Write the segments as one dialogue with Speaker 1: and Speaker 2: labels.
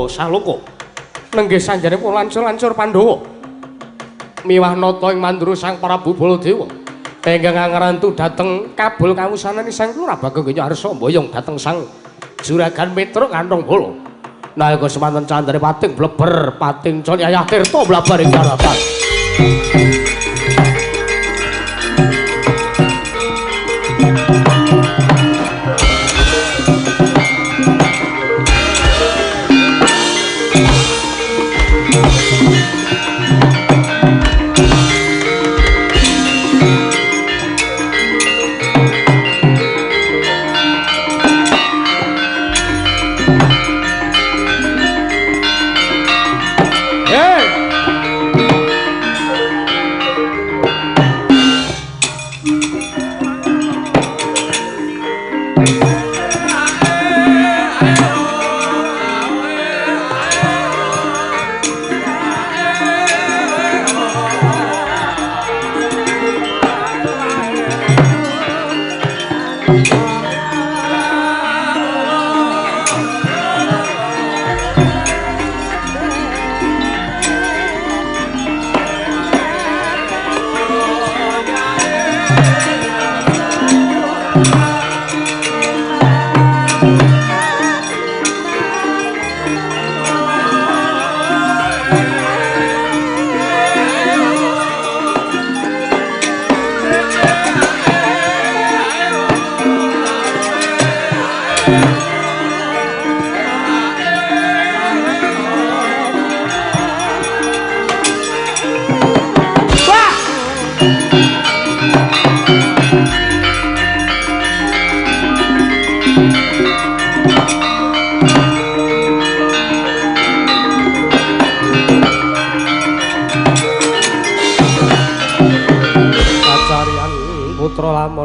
Speaker 1: Saloko nenggih sanjanipun lancur-lancur Pandhawa miwah nata ing mandura Sang Prabu Baladewa ingkang ngrantu dhateng kabul kawusanan Sang Lurah Bagong Arsa mboyong dhateng Sang Juragan Petruk kantong bala nalika semanten candhane pating bleber pating Canyayah Tirta mlabar ing daratan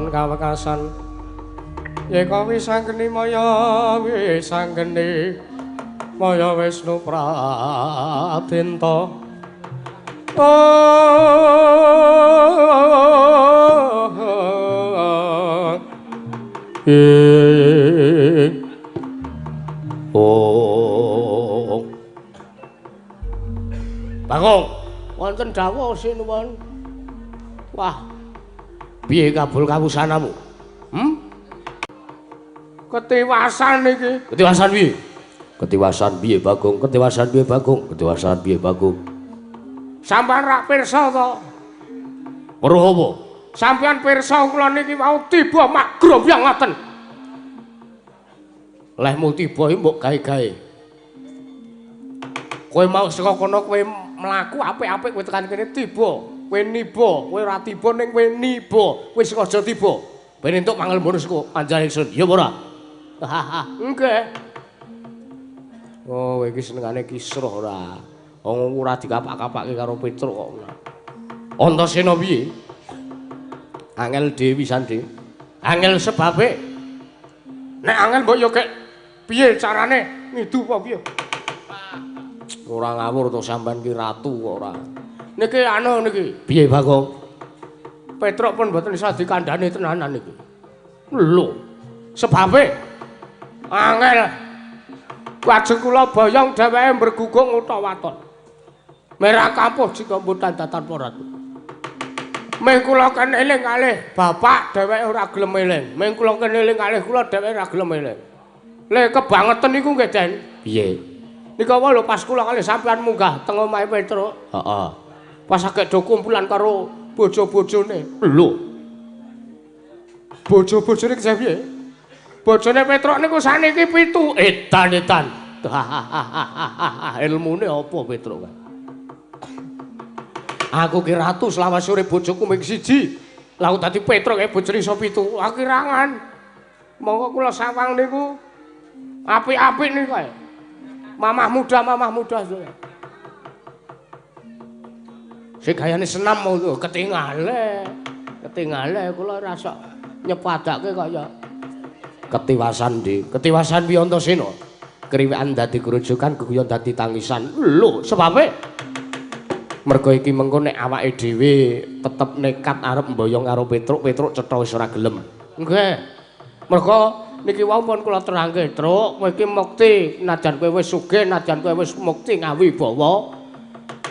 Speaker 1: kawekasan yeka wisanggeni maya Wisnu Pradenta Bagong wonten dawuh sinuwun wah piye kabul kawusanamu? Ketiwasan iki. Ketiwasan piye? Ketiwasan piye Bagong? Ketiwasan piye Bagong? Ketiwasan piye Bagong? Sampeyan rak pirsa to? Weruh apa? Sampeyan pirsa kula niki mau tiba magrab yang ngoten. Lehmu tiba iki mbok gawe-gawe. Kowe mau saka kono kowe mlaku apik-apik kowe tekan kene tiba. Kowe niba, kowe ora tiba ning kowe niba, kowe sengaja tiba. Ben entuk mangel bonusku panjenengan ingsun. Ya ora? Nggih. Oh, iki senengane Kisruh ora. Wong ora dikapak-kapake karo Petruk kok. Antasena piye? Angel Dewi Sandi. Angel sebabe. Nek angel mbok yo kek piye carane ngidu apa piye? Ora ngawur to sampean ki ratu kok ora. Niki anu niki. Piye Bagong? Petruk pun mboten isa dikandhani tenanan niki. Lho. Sebabe angel lajeng kula boyong dheweke bergugung utawa-waton. Merah kampuh jika mboten datar porat. Meng kula kan eling kalih bapak dheweke ora gelem eling. Meng kula kan eling kalih kula dheweke ora gelem eling. Le kebangetan niku nggih Den. Piye? Nika wae lho pas kula kalih sampean munggah teng omahe Petruk. Heeh. Pas agek do kumpulan karo bojo-bojone. Lho. Bojo-bojone ki piye? Bojone Petruk niku saniki 7. Edan-edan. Ilmune apa Petruk? Aku ki ratu selama sore bojoku mung siji. Lah dadi Petruk bojone iso 7. Akirangan. Monggo kula sawang niku apik-apik niku kae. Mamah muda saya. Sing gayane senam mau ketingale. Ketingale kula rasa nyepadake kaya ketiwasan ndi. Ketiwasan piye Antasena? Kriwekan dadi grujukan guyon dadi tangisan. Lho, sebabe mergo iki mengko nek awake dhewe tetep nekat arep mboyong karo Petruk, Petruk cetha wis ora gelem. Nggih. Mergo niki wau pun kula terangke, Truk, kowe iki mukti najan kowe wis sugih, najan kowe wis mukti ngawibawa.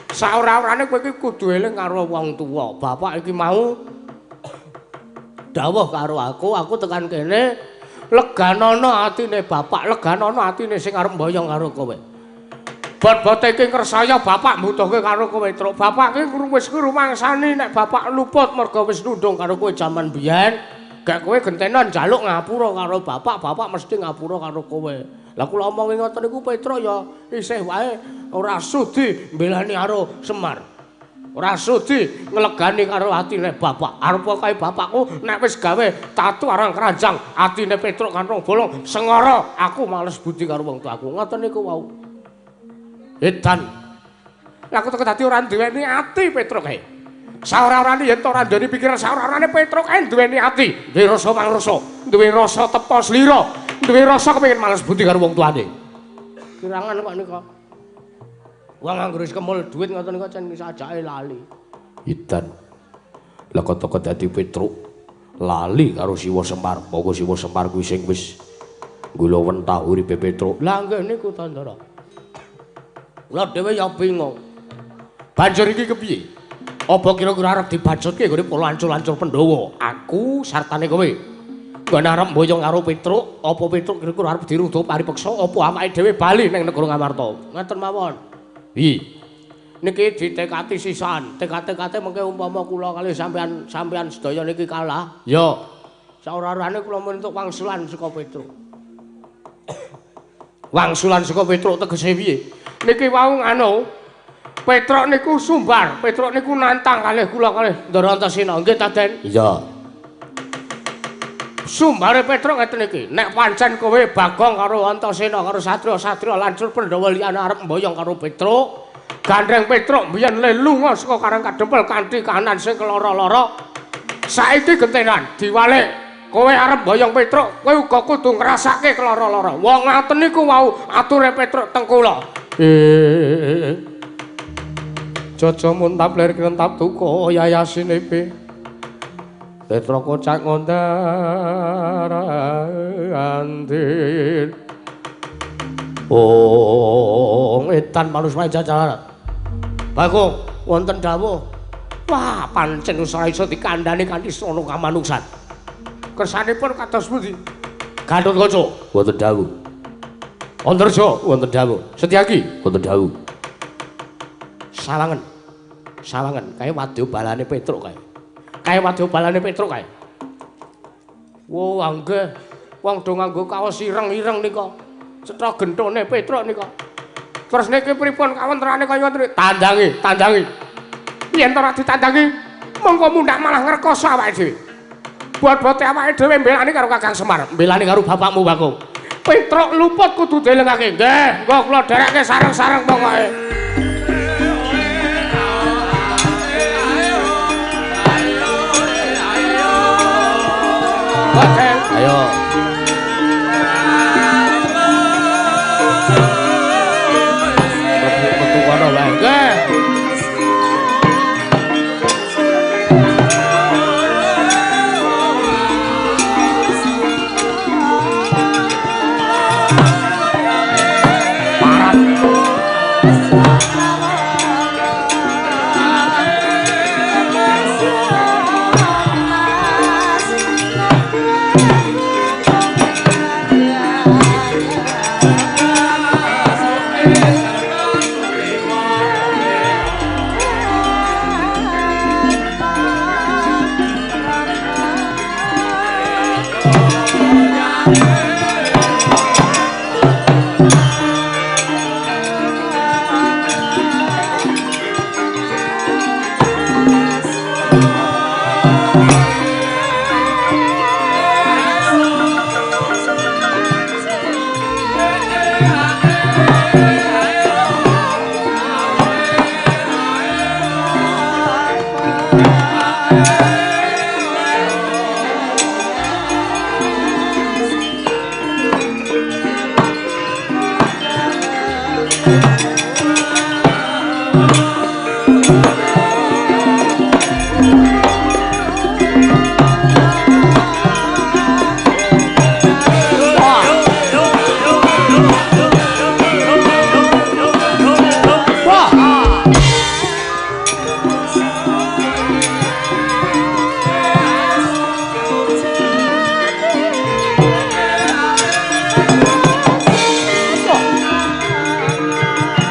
Speaker 1: Saora-orane kowe iki kudu eling karo wong tuwa. Bapak iki mau dawuh karo aku tekan kene leganana atine bapak, leganana atine sing arep mboyong karo kowe. Bot-bote iki kersaya bapak mbutuhke karo kowe, Truk. Bapak iki wis rumangsani nek bapak luput merga wis nundung karo kowe jaman biyen. Gak kowe gentenan njaluk ngapura karo bapak mesti ngapura karo kowe. Lah kula omongi ngoten niku Petruk ya isih wae ora sudi mbelani karo Semar. Ora sudi nglegani karo atine bapak. Arep kae bapakku nek wis gawe tatu arang keranjang atine Petruk kantong bolong sengara, aku males budi karo wong tuaku. Ngoten niku wau. Edan. Lah aku dadi ora duweni ati Petruk kae. Saora-orane yen ora ndoni pikiran saora-orane Petruk kae duweni ati, duwe rasa mangrasa, duwe rasa tepa slira, duwe rasa kepengin males budi karo wong tuane. Kirangan kok nika. Wong anggere wis kemul dhuwit ngoten nika jan sajake lali. Edan. Lah kok dadi Petruk lali karo Siwa Semar. Monggo Siwa Semar kuwi sing wis gula wentah uripe Petruk. Lah nggih niku Tandara. Kula dhewe ya bingung. Banjur iki kepiye? Apa kira-kira arep dibajutke nggone pola ancur-ancur Pandhawa? Aku sartane kowe. Nggone arep mboyong karo Petruk, apa Petruk kira-kira arep dirudha paripeksa apa awake dhewe bali ning negara Ngamarta? Ngoten mawon. Piye? Niki ditekati sisan, tekat-tekate mengke umpama kula kali sampean sedaya niki kalah, ya saora-orane kula mentuk wangsulan saka Petruk. Wangsulan saka Petruk tegese piye? Niki wau anu Petruk niku sumbar, Petruk niku nantang kalih kula kalih Ndara Antasena. Nggih ta, Den? Iya. Sumbare Petruk ngeten iki, nek pancen kowe Bagong karo Antasena karo satria-satria lancur Pandhawa liyane arep mboyong karo Petruk, gandeng Petruk mbiyen le lunga saka Karang Kadempel kanthi kahanan sing keloro-loro. Saiki gentenan diwalik, kowe arep mboyong Petruk, kowe uga kudu ngrasake keloro-loro. Wong ngaten niku wau ature Petruk teng kula. Jojo muntap lir kentap tuku yayasine pe. Petruk kocak ngondar andir. Oh, edan manus wae jajaran. Bagong wonten dawuh. Wah, pancen ora iso dikandhani kanthi sono kamanungsan. Kersanipun kados pundi? Gatotkaca wonten dawuh. Antarja wonten dawuh. Setyaki wonten dawuh. Sawangen kaya wadya balane Petruk kae. Kaya wadya balane Petruk kae. Wo anggih wong do nganggo kaos ireng-ireng nika. Cetha gentone Petruk nika. Terus niki pripun kawontenane kaya ngoten? Tandangi. Yen ora ditandangi mongko mundak malah ngrekoso awake dhewe. Bot-bote awake dhewe mbelani karo Kakang Semar, mbelani karo bapakmu Bagong. Petruk luput kudu dielingake. Nggih, engko kula derekke sareng-sareng pokoke. Ayo. Metu kono wae. Nggih.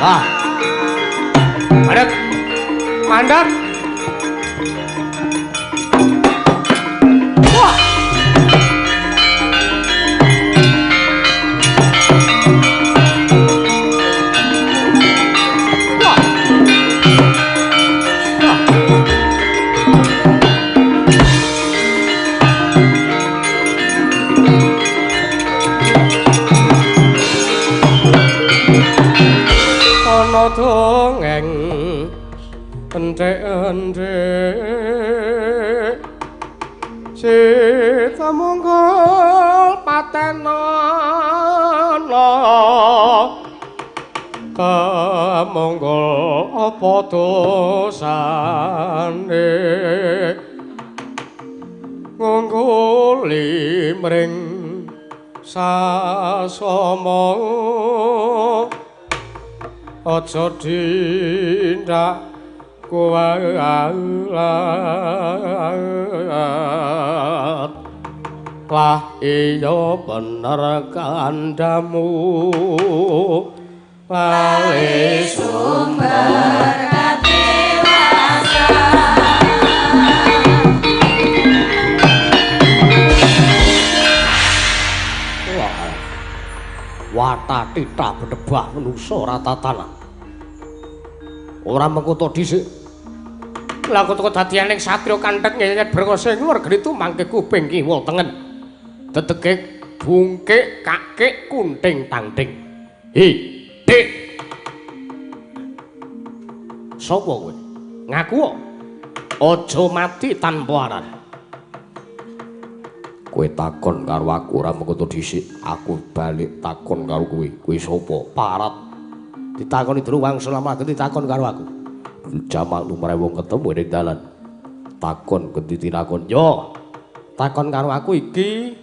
Speaker 1: Wah. Mandek. Mandek. Wah. Dongeng endhek-endhek Sita mongkol patenana Kamonggol apa dosane ngungguli mring sasama aja dindak kuwalat lah iya bener kandamu lali sumber kadewasa wata titah bedebah menungso rata tanah ora mengkuto dhisik lha kok dadian ning satriya kantheng nyet brengose luwar genitu mangke kuping kiwa tengen dedegek bungkik kakik kunting tangting hi dik sapa kowe ngaku aja mati tanpa aran kowe takon karo aku ora mengkuto dhisik aku balik takon karo kowe sapa parat ditakoni Dru Wangsul lama ditakon karo aku jamak lumrah wong ketemu ning dalan takon genti tinakon yo takon karo aku iki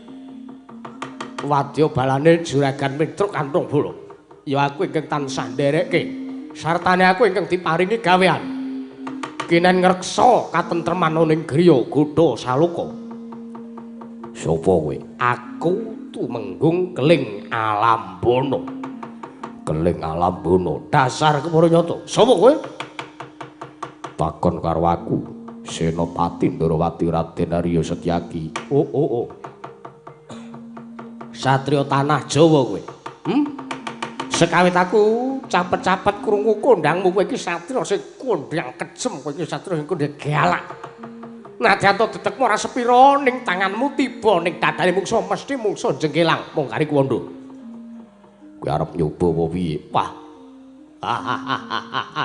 Speaker 1: wadya balane Juragan Mitruk Kanthong Bolo ya aku ingkang tansah nderekke sartane aku ingkang diparingi gawean kinen ngreksa katentreman ning griya Gotha Saloka sapa kowe aku tumenggung Keling Alambono Keling Alambono dasar kepara nyata sapa kowe takon karo aku Senopati Ndarawati Raden Arya Setyaki oh satriya tanah Jawa kowe sekawit aku capet-capet krungu kondangmu kowe iki satriya sing kondang kejem kowe iki satriya sing kondang galak nadyan to detekmu ora sepira ning tanganmu tiba ning dadane mungsuh mesti mungsuh jengkelang mung kari kuwondo kowe arep nyoba apa piye? Wah.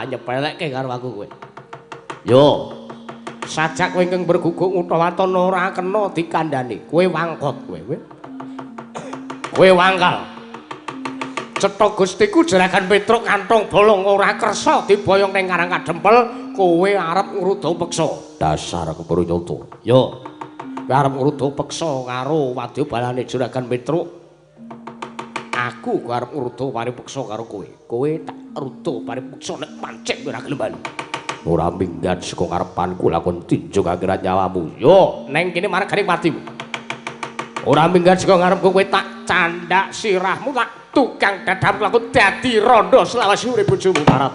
Speaker 1: Nyepelekke karo aku kowe. Yo. Sajak kowe ingkang berguguk Utawaton ora kena dikandhani. Kowe wangkot kowe. Kowe wangkal. Cetha Gustiku Juragan Petruk Kanthong Bolong ora kersa diboyong ning Karang Kadempel, kowe arep ngruda peksa. Dasar kepara nyata. Yo. Kowe arep ngruda peksa karo wadya balane Juragan Petruk. Aku arep ngruda paripeksa karo kowe. Kowe tak ruda paripeksa nek pancen ora gelem bali. Ora minggat saka ngarepanku lakon tinjung akhirat nyawamu. Yo, neng kene margane patimu. Ora minggat saka ngarepku kowe tak candak sirahmu tak tukang dadam lakon dadi randha selawase urip bojomu parat.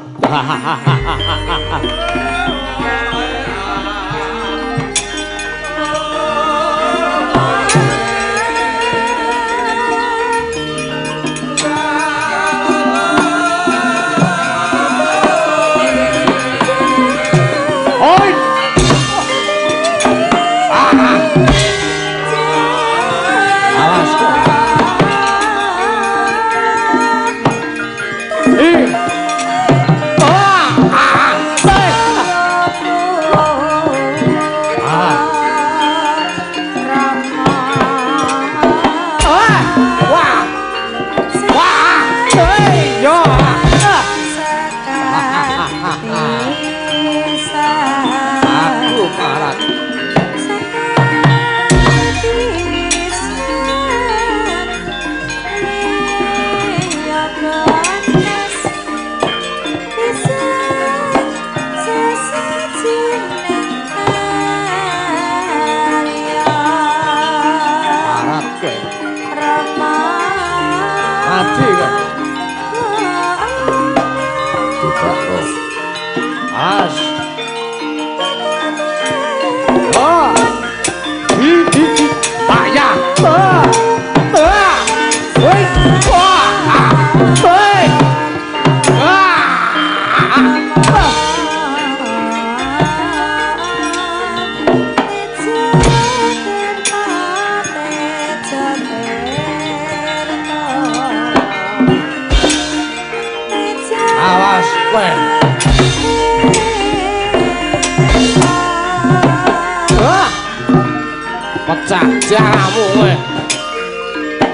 Speaker 1: Cacamu kowe.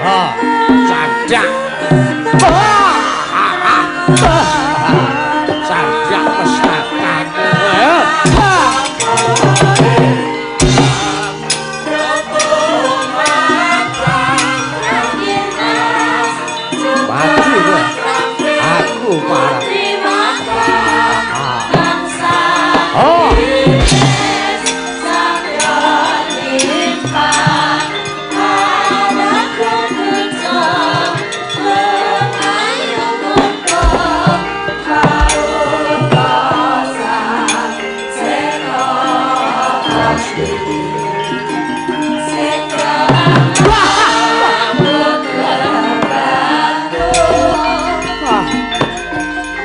Speaker 1: Oh, cacak. Cacak pustakamu kowe. Mati kowe. Aku marah. Oh.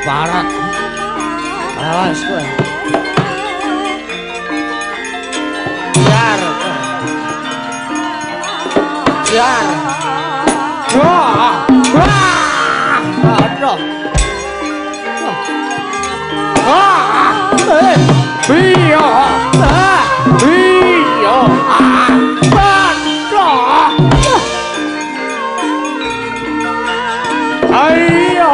Speaker 1: Barat. Awas kowe. Jar. Jar. Wah. Wah. Aduh. Wah. Biyo. Biyo. Aduh. Ayo.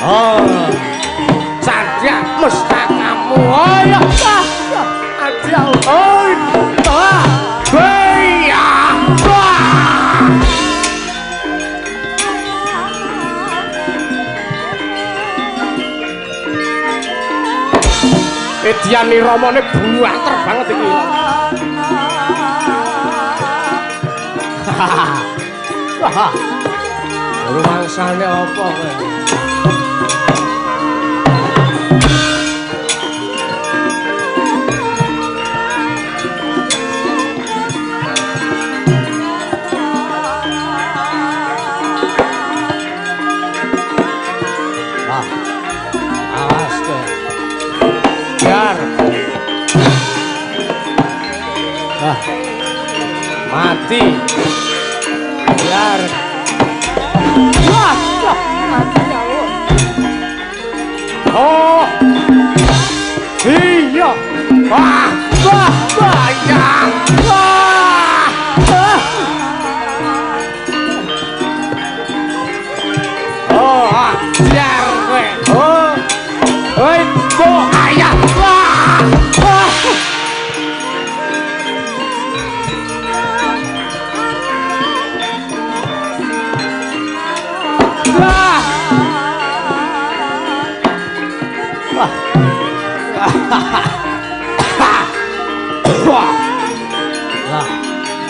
Speaker 1: Oh, saja mustakamu. Ayo, aja, oi, beya, Ediani Romone buanter banget iki. Hahaha. Rumangsane apa kowe? Awas kowe. Jar. Mati. Jar. Wah, mati jauh. Oh. Iya. Wah, bayang. Wah. Oh, jar kowe. Oh. Oi, bo ayah. Wah.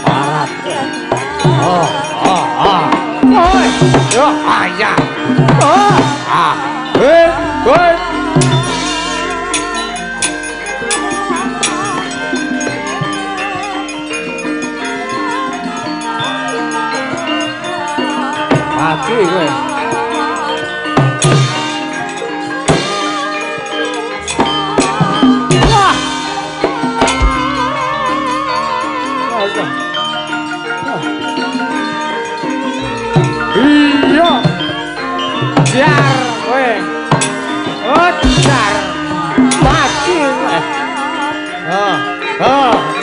Speaker 1: Barat. Oh. Oi, yo ayah. Hei. Mati kowe. Iya. Jar kowe. Oh, jar. Mati kowe.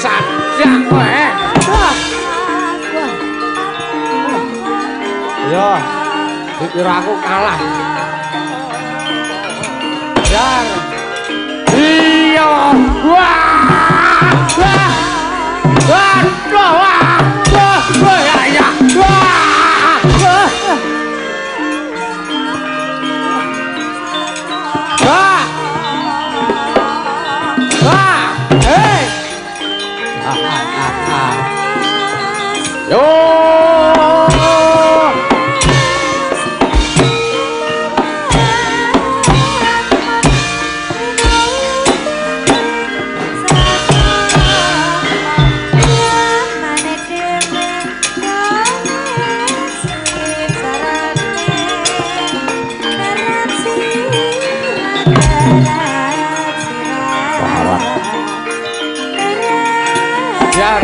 Speaker 1: Cacak kowe. Yo, dikira aku kalah. Jar. Iya. Wah. Ya. Hey. Yo. Jar.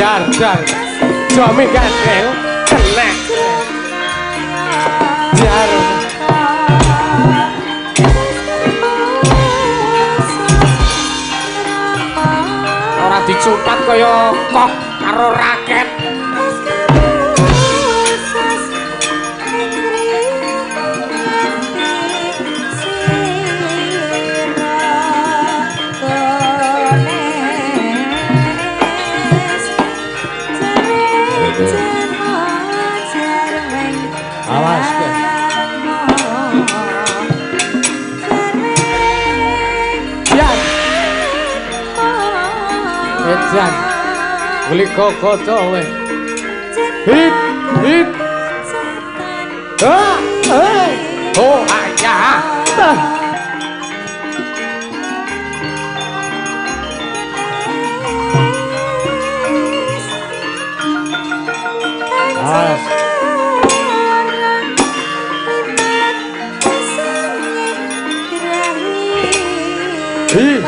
Speaker 1: jar Jomi gandeng kena jar ora dicupat kaya kok karo raket awas jan edan beli kokoto we hit oh ayah awas Hei.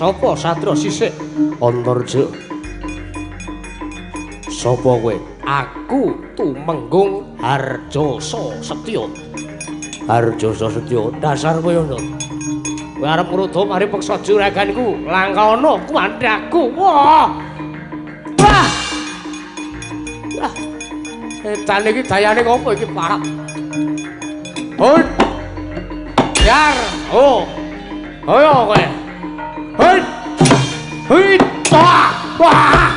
Speaker 1: Sopo Satrio sisik Antarja Sopo kowe aku Tumenggung Harjasa Setya Harjasa Setya dasar kowe ngono kowe arep ngrudha mari peksa juraganku Langkana kuandhaku wah edan iki dayane opo iki parah hoi yar oh ayo kowe hei hei wah wah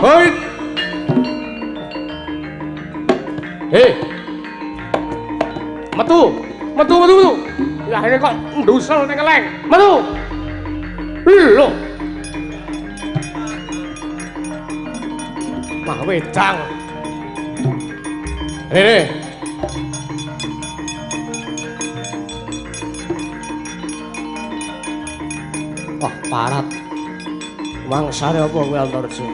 Speaker 1: hei hei metu ya ini kok ndusel ning keleng metu lho mah wedang rene wah parat mangsane apa kowe Antarja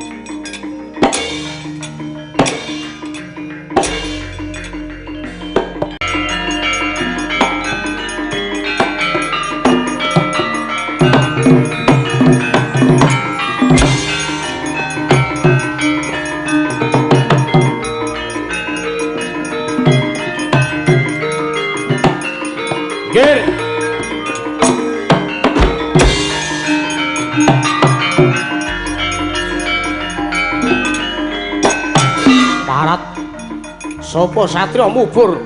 Speaker 1: Sopo Satrio mubur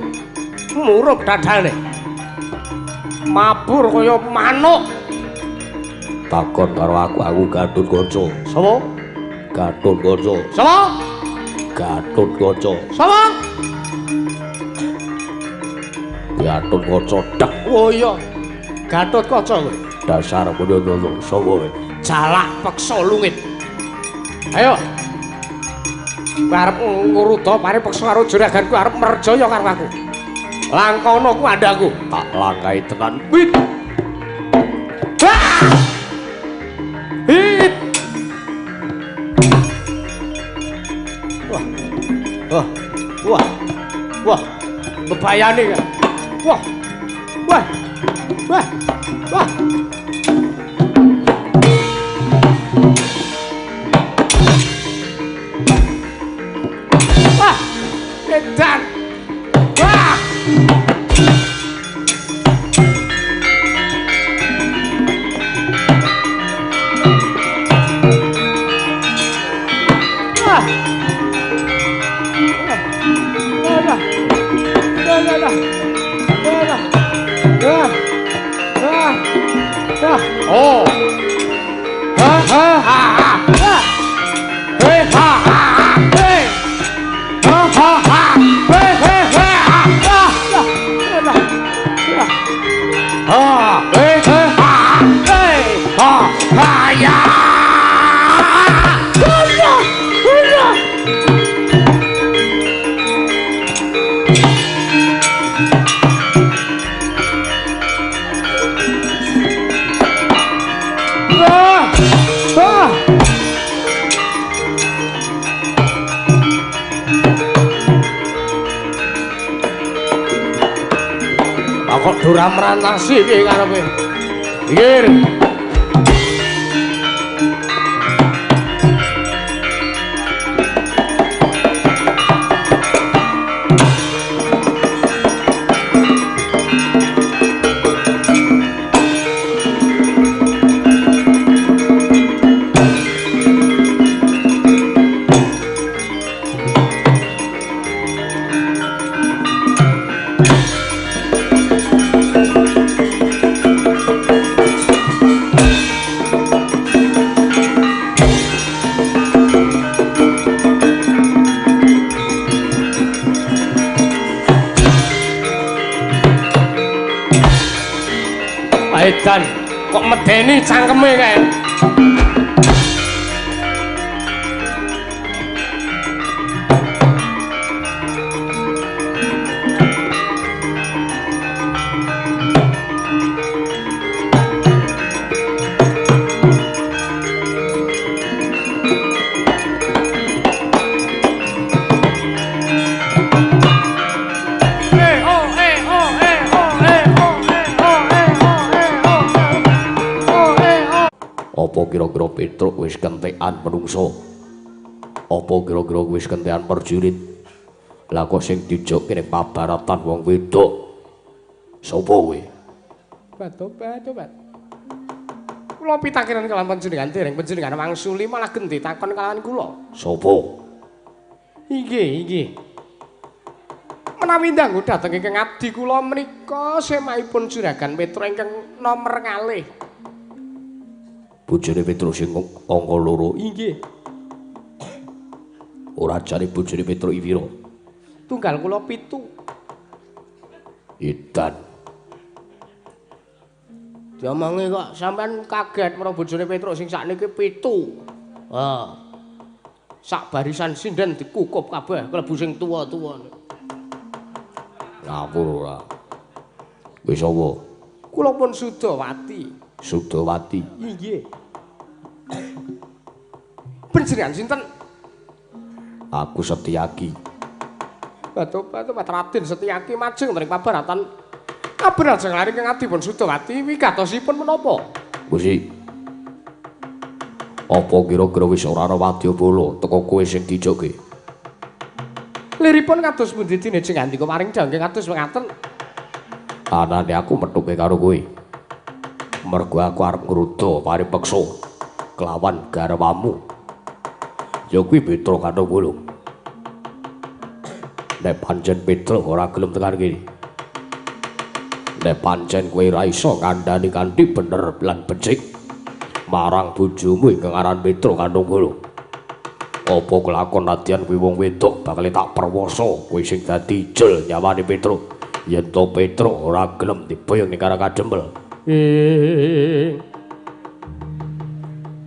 Speaker 1: murup dadane mabur kaya manuk takon karo aku Gatotkaca sapa Gatotkaca sapa Gatotkaca sapa Gatotkaca dak oh iya Gatotkaca kowe dasar kono sapa kowe jalak peksa lungit ayo arep ngruda mari peksa karo juraganku arep merjaya karo aku Langkana kuandhaku tak langkai tenan wit hit wah bebayane kan wah edan wah Oh. Ha ha ha ha. Hey ha ha hey. Ha ha ha. Hey hey hey. Ah, hey hey ha. Hey. Ha ha ya. Kok dora merantasi iki karepe. Pinggir. Edan kok medeni cangkeme kae. Apa kira-kira Petruk wis kentekan menungso? Apa kira-kira wis kentekan prajurit? Lah kok sing dijokke ning pabaratan wong wedok. Sopo kowe? Bat. Kula pitakenan kalawan panjenengan dereng panjenengan wangsuli malah genti takon kalawan kula. Sopo? Inggih. Menawi ndanggo dhateng ingkang abdi kula menika semahipun juragan Petruk ingkang nomer kalih. Bojone Petruk sing angka 2. Inggih. Ora jane bojone Petruk iki pira? Tunggal kula 7. Edan. Diomongi kok sampean kaget marang bojone Petruk sing sakniki 7. Ha. Sak barisan sinden dikukup kabeh klebu sing tuwa-tuwa. Ngapur ora. Wis apa? Kula pun Sudawati. Sudawati. Inggih. Panjenengan sinten? Aku Setyaki. Batu-batu Raden Setyaki majeng ing pabaratan. Kabar ajeng lari kang adipun Sudawati wigatosipun menapa? Gusti. Apa kira-kira wis ora ana wadyabala teka kowe sing dijokke? Liripun kados pundi dene jeng andika maring dawuh kados mengaten. Anane aku metuke karo kowe. Mergo aku arep ngruda paripeksa kelawan garwamu. Ya kuwi Petruk karo Wulung. Nek pancen Petruk ora gelem tekan kene. Nek pancen kowe ora iso ngandhani kanthi bener lan becik marang bojomu ingkang aran Petruk karo Wulung. Apa kelakon nadyan kuwi wong wedok bakal tak perwasa kowe sing dadi ijol nyawane Petruk. Yen to Petruk ora gelem diboyong ning karo kadempel.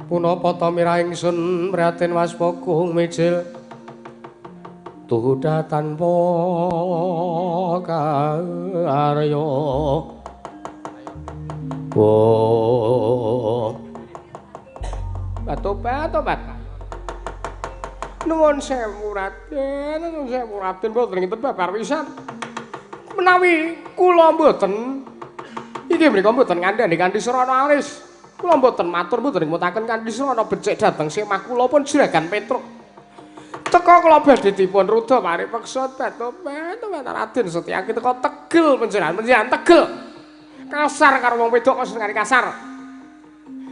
Speaker 1: Punapa ta mirah ingsun prihatin waspagung mijil tuhuda tanpa karya. Tobat. Nuwun sewu Raden, boten kinten babar pisan. Menawi kula mboten iki menika mboten ngandhani kanthi srana aris. Kula mboten matur mboten mutaken kanthi srana becik dhateng semah kula pun juragan Petruk. Teka kula badhe dipun ruda paripeksa tobat Raden Setyaki teka Tegel panjenengan Tegel. Kasar karo wong wedok kok senengane kasar.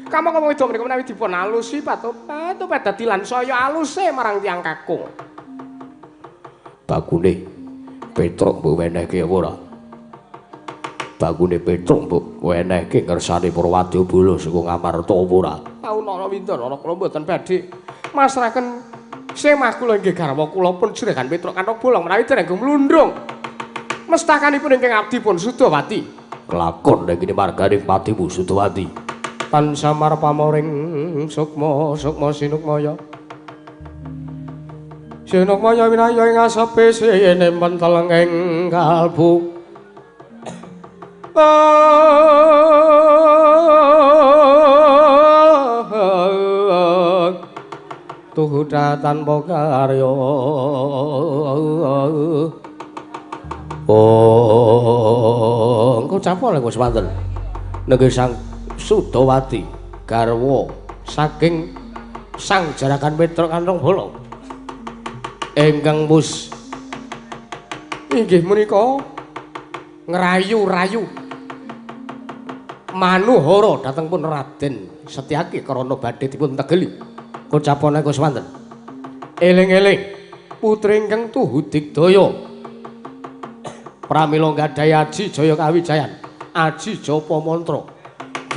Speaker 1: Kamu wedok menika menawi dipun alusi tobat dadi lan saya aluse marang tiyang kakung. Bagune Petruk mbok wenehke apa ora? bangune Petruk mbok wenehke ngersane para wadyabala saka Ngamarta apa ora? Paunana winten ana kula mboten badhe masrahaken semah kula inggih garwa kula pun Juragan Petruk Kanthong Bolong menawi dereng mlundung. Mestakanipun ingkang abdi pun Sudawati. Kelakon nek kene marganing patimu Sudawati. Tansah marpamoring sukma sinukmaya. Sinukmaya winaya ing asepe sene mentel ing kalbu. Tuhuda tanpa karya. Engko capol Gusti Manten. Nggih Sang Sudawati garwa saking Sang Jarakan Petruk Kanthong Bolong. Ingkang mus inggih menika ngrayu-rayu manuhara dhateng pun Raden Setyaki krana badhe dipun tegeli. Kocapane Gusti Manten. Eling-eling putri ingkang tuhu digdaya pramila gadhahi aji jaya kawijayan, aji japa mantra.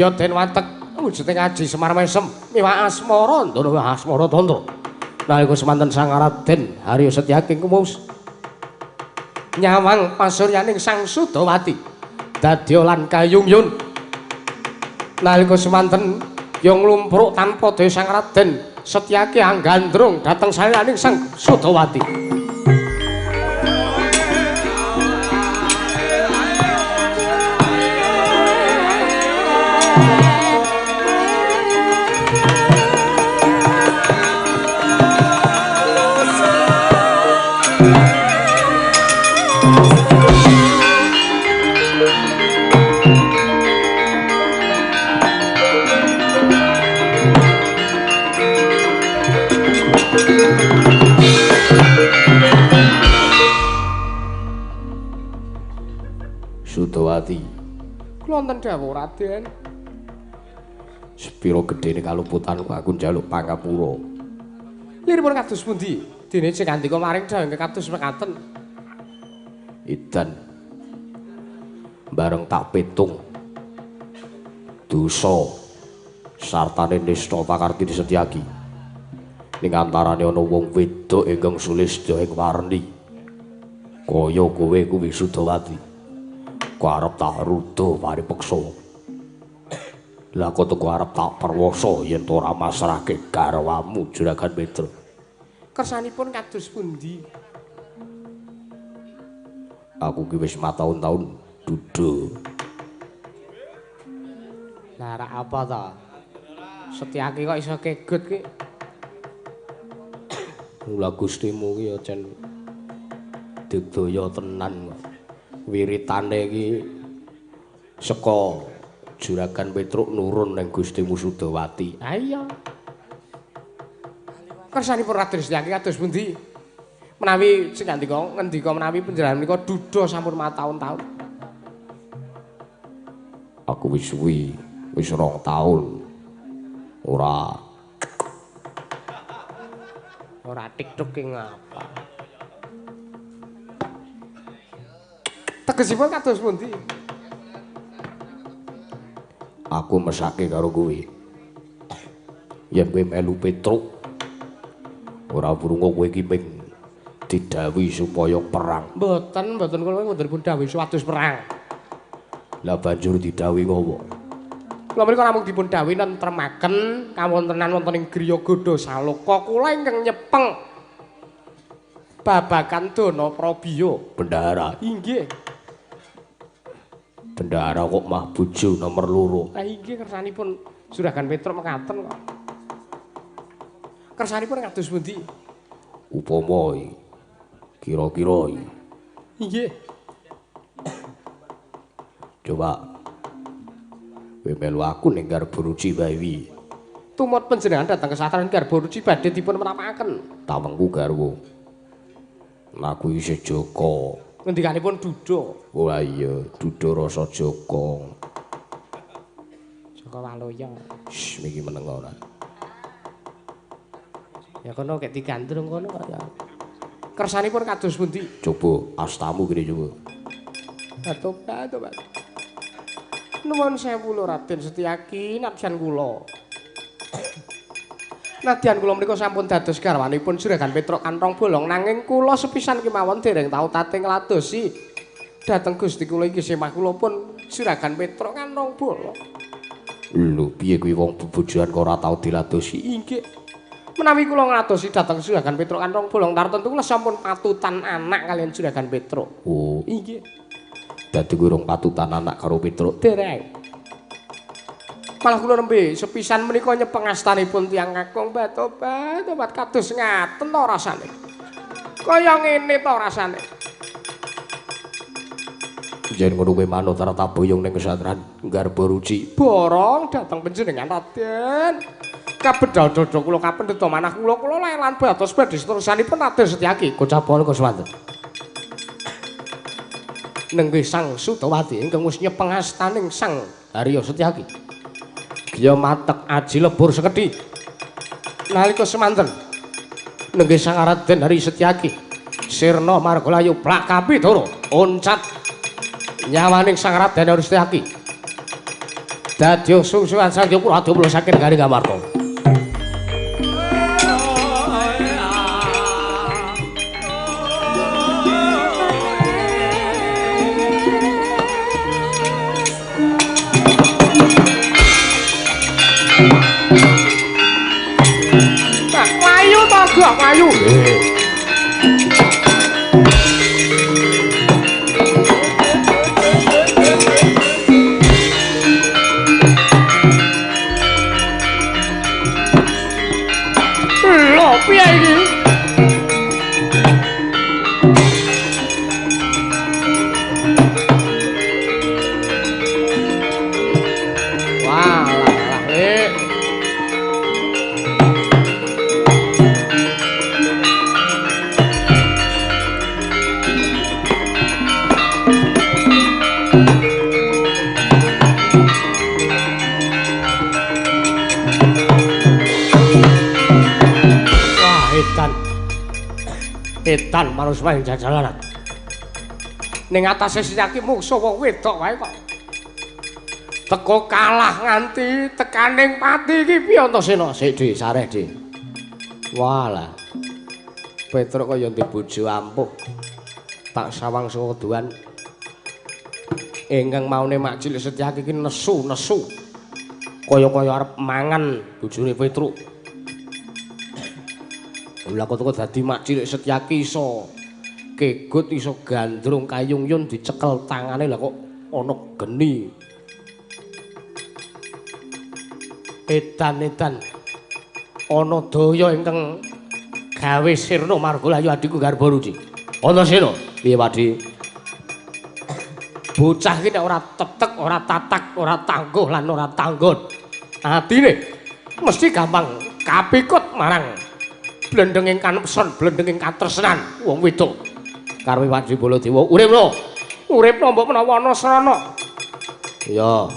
Speaker 1: Ya den watek wujuding aji Semar Mesem miwah asmara ndana asmara tantra. Nalika semanten Sang Raden Harya Setyaki kumus nyawang pasuryaning Sang Sudawati dadya lan kayungyun. Nalika semanten ya nglumpruk tanpa daya Sang Raden Setyaki anggandrung dhateng salyaning Sang Sudawati. Sudawati. Kula wonten dawuh Raden. Sepira gedhene kaluputanku aku njaluk pangapura. Liripun kados pundi? Dene sing andika maring dawuh kados mekaten. Idan bareng tak petung dosa sartane nista Pakartini Setyaki. Ning antarane ana wong wedok ingkang sulistya ing warni. Kaya kowe kuwi Sudawati. Ku arep tak rudo paripeksa. Lah kok tuku arep tak perwasa yen to ora masrahke garwamu Juragan Petruk. Kersanipun kados pundi? Aku ki wis mataun-taun duda. Lah rak apa ta? Setyaki kok iso kegut ki? Mula Gustimu ki ya jan digdaya tenan kok. Wiritane iki saka Juragan Petruk nurun ning Gustimu Sudawati. Ha iya. Kersanipun Raden Setyaki kados pundi? Menawi sing ngendika menawi panjenengan menika duda sampun mataun-taun. Aku wis suwi, wis 2 taun. Ora TikTok ki ngapa? Tegesipun kados pundi? Aku mesake karo kowe. Yen kowe melu Petruk ora burung kowe iki ping didhawuhi supaya perang. Mboten kula mboten pun dawuhi supados perang. Lah banjur didhawuhi ngopo? Kula menika namung dipun dawuhi nentremaken kawontenan wonten ing griya Gada Saloka kula ingkang nyepeng babagan Dana Prabiya. Bendahara. Inggih. Bendahara kok mah bojo nomor 2. Lah inggih kersanipun Juragan Petruk mekaten kok. Kersanipun kados pundi? Upama kira-kira inggih. Coba kowe melu aku ning Garba Ruci Bawi. Tumut panjenengan dhateng kesatran Garba Ruci badhe dipun menapakaken. Tawengku garwa. Aku isih Joko. Ngendikanipun Duda. Wah iya, Duda rasa Joko. Joko Waloya. Miki meneng ora. Ya kono kek digandrung kono kok ya. Kersanipun kados pundi? Coba astamu kene coba. Tobat. Nuwun sewu lho Raden Setyaki, nadyan kula. Nadyan kula menika sampun dados garwanipun Juragan Petruk Kantong Bolong nanging kula sepisan kemawon dereng tau tate ngladosi dhateng Gusti kula iki semah kula pun Juragan Petruk Kantong Bolong. Lho piye kuwi wong bebojoan kok ora tau diladosi? Inggih. Menawi kula ngladosi dhateng Juragan Petruk Kantong Bolong tartentu kula sampun patutan anak kalian Juragan Petruk. Oh, inggih. Dadi kuwi rong patutan anak karo Petruk dereng. Malah kula nembe sepisan menika nyepeng astanipun tiyang kakung batobat kados ngaten to rasane. Kaya ngene to rasane. Yen ngono kuwi manut arep boyong ning kesatran Garbaruci. Borong dhateng panjenengan Raden. Kabedal dada kula kapendhet manah kula lan batos badhe seterusanipun Raden Setyaki. Kocapon Guswanten. Nenggih Sang Sutawati ingkang wis nyepeng astaning Sang Harya Setyaki. Giya matek aji lebur sekedhi. Nalika semanten nenggih Sang Raden Hari Setyaki sirna margalayu plak kapidara oncat nyawaning Sang Raden Hari Setyaki. Dadya sungsuhan Sang Jayapura adamula saking garing amarta. Ayu. Lho, piye iki? Wah, edan manus main jajalanan. Ning atase Setyaki mungsuh wong wedok wae kok. Teko kalah nganti tekaning pati iki piye Antasena? Sik Dik, sareh Dik. Walah. Petruk kaya ndek bojo ampuh. Tak sawang sewodoan. Ingkang maune mak cilik Setyaki iki nesu-nesu. Kaya-kaya arep mangan bojone Petruk. Lha kok dadi mak cilik Setyaki iso kegut iso gandrung kayung-yun dicekel tangane lah kok ana geni. Edan-edan ana daya ingkang gawe sirna margalayu adhiku Garbaruci. Antasena, piye Pakdi? Bocah iki nek ora tetek, ora tatak, ora tangguh lan ora tanggon. Atine mesti gampang kapikut marang blendenging kanepson, blendenging katresnan wong wedok. Karepe Pakdi Baladewa uripno. Uripno mbok menawa ana srana. Ya.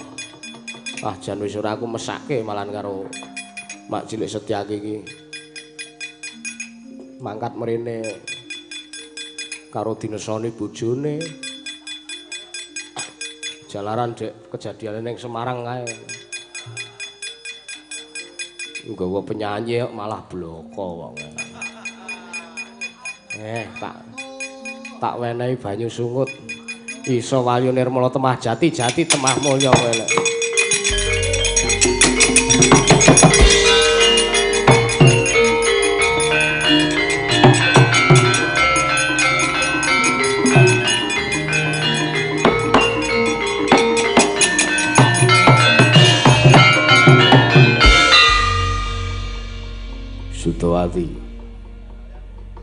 Speaker 1: Ah jan wis ora aku mesake malan karo mak cilik Setyaki iki. Mangkat mrene karo dinesoni bojone. Jalaran dek kejadiane ning Semarang kae. Nggawa penyanyi malah bloko wong. Tak wenehi banyu sungut. Iso wayu nirmala temah jati, jati temah mulya kowe lek.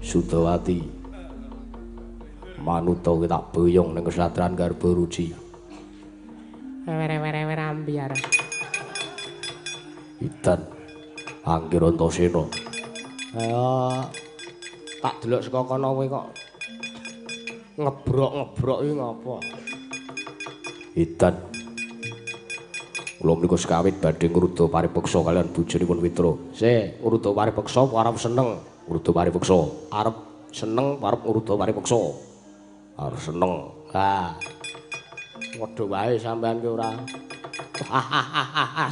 Speaker 1: Sutawati manuta tak boyong ning kesatran Garbaruci. Were-were ambiar. Idan Angger Antasena. Ayo tak delok saka kono kowe kok ngebrok-ngebrok iki ngapa? Idan kula menika sekawit badhe ngruda paripeksa kalian bojonipun Witra. Sik, ngruda paripeksa apa arep seneng? Ngruda paripeksa. Arep seneng arep ngruda paripeksa. Arep seneng. Ha. Padha wae sampean ki ora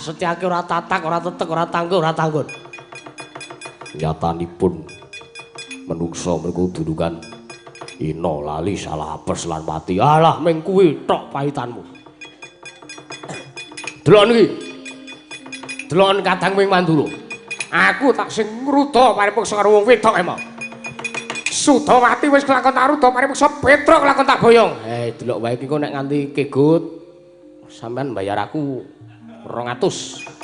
Speaker 1: Setyaki ora tatak, ora tetek, ora tangguh, ora tanggon. Nyatanipun menungsa mriku dunungan ina lali salah apes lan mati. Alah ming kuwi tok paitanmu. Delok niki. Delok Kadang Wing Mandura. Aku tak sing ngruda paripeksa karo wong wedok emang. Sudawati wis kelakon tak ruda paripeksa Petruk kelakon tak boyong. Delok wae iki kok nek nganti kegut sampean bayar aku 200.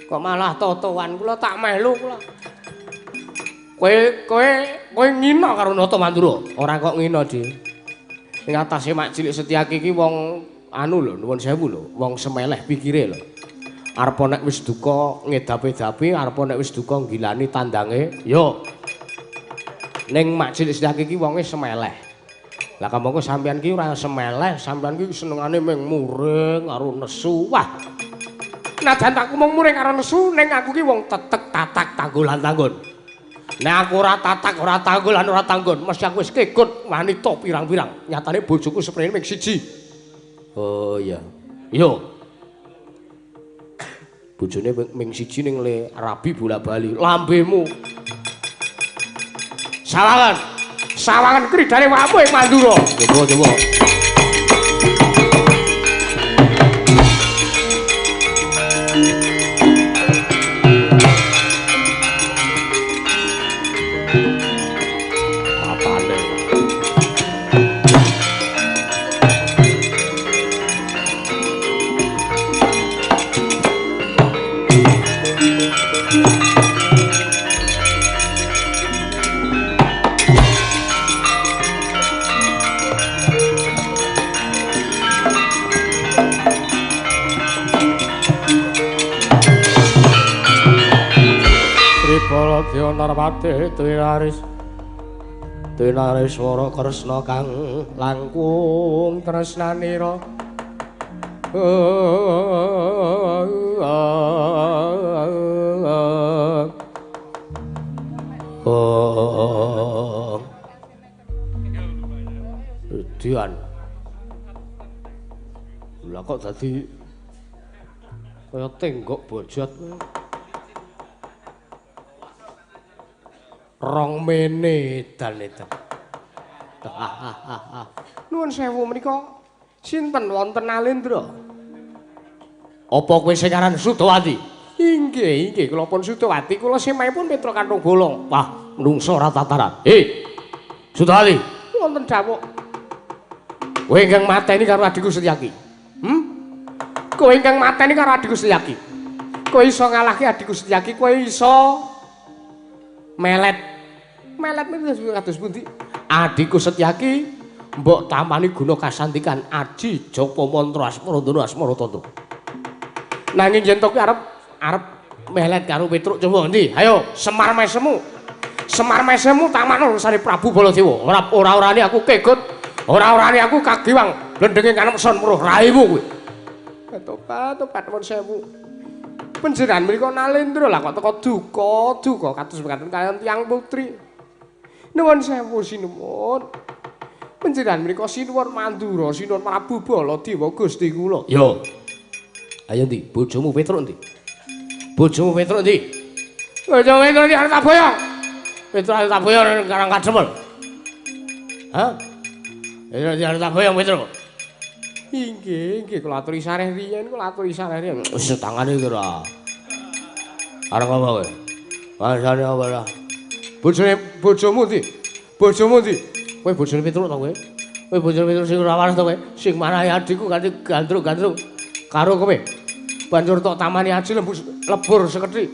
Speaker 1: Kok malah totoan kula tak melu kula. Kowe ngina karo Nata Mandura. Ora kok ngina, Dik. Ning atase Mak Cilik Setyaki iki wong anu lho, nuwun sewu lho, wong semeleh pikire lho. Arep nek wis duka ngedapi-dapi, arep nek wis duka nggilani tandange. Yo. Ning Mak Cilik Setyaki iki wonge semeleh. Lah kamangka sampeyan ki ora semeleh, sampeyan ki senengane mung muring karo nesu. Wah. Najan tak mung muring karo nesu, ning aku ki wong tetek tatak tanggulan tanggon. Nek aku ora tatak, ora tanggulan, ora tanggon, mesti aku wis kegut wanita pirang-pirang. Nyatane bojoku seprene mung siji. Oh iya. Yo. Bojone ming siji ning le rabi bola-bali. Lambemu. Sawangan kridane wamu ing Mandura. Coba. Narpati Tinaris swara Kresna kang langkung tresnanira Dian lha kok dadi kaya tenggok bojot rong mene dan itu. Nuwun sewu menika sinten wonten Nalendra? Apa kowe sing aran Sudawati? Inggih, kula pun Sudawati, kula semaipun Petruk Kanthong Bolong. Wah, menungso ora tataran. Sudawati, wonten dawuh. Kowe ingkang mateni karo adikku Setyaki. Kowe ingkang mateni karo adikku Setyaki. Kowe iso ngalahke adikku Setyaki, kowe iso melet niku kados pundi? Adikku Setyaki mbok tamani guna kasantikan Aji Japa Mantra Asmaradana Asmaratata. Nanging yen to kuwi arep melet karo Petruk coba endi? Ayo Semar Mesemu. Semar Mesemu tamakno Sari Prabu Baladewa. Ora-orane aku kegut, ora-orane aku kagiwang blendenge kanemson muruh raimu kuwi. Topat nuwun sewu. Panjenengan mriku Nalendra lah kok teko duka kados mekaten kaliyan tiyang putri. Nuwun sewu sinuwun. Panjenengan mriku sinuwun Mandura, sinuwun Prabu Baladewa Gusti kula. Yo. Ayo ndi? Bojomu Petruk ndi? Bojomu Petruk ndi? Bojomu Petruk arep tak boyong. Petruk arep tak boyong Karang Kademel. Hah? Arep tak boyong Petruk. Inggih, kula aturi sareh riyen, Wis tangane iki ora. Arep apa kowe? Bahasane apa ora? Bojomu ndi? Kowe bojone Petruk to kowe? Kowe bojone Petruk sing ora waras to kowe? Sing marahi adikku ganti gandrung-gandrung karo kowe. Banjur tok tamani aji lebur sekethik.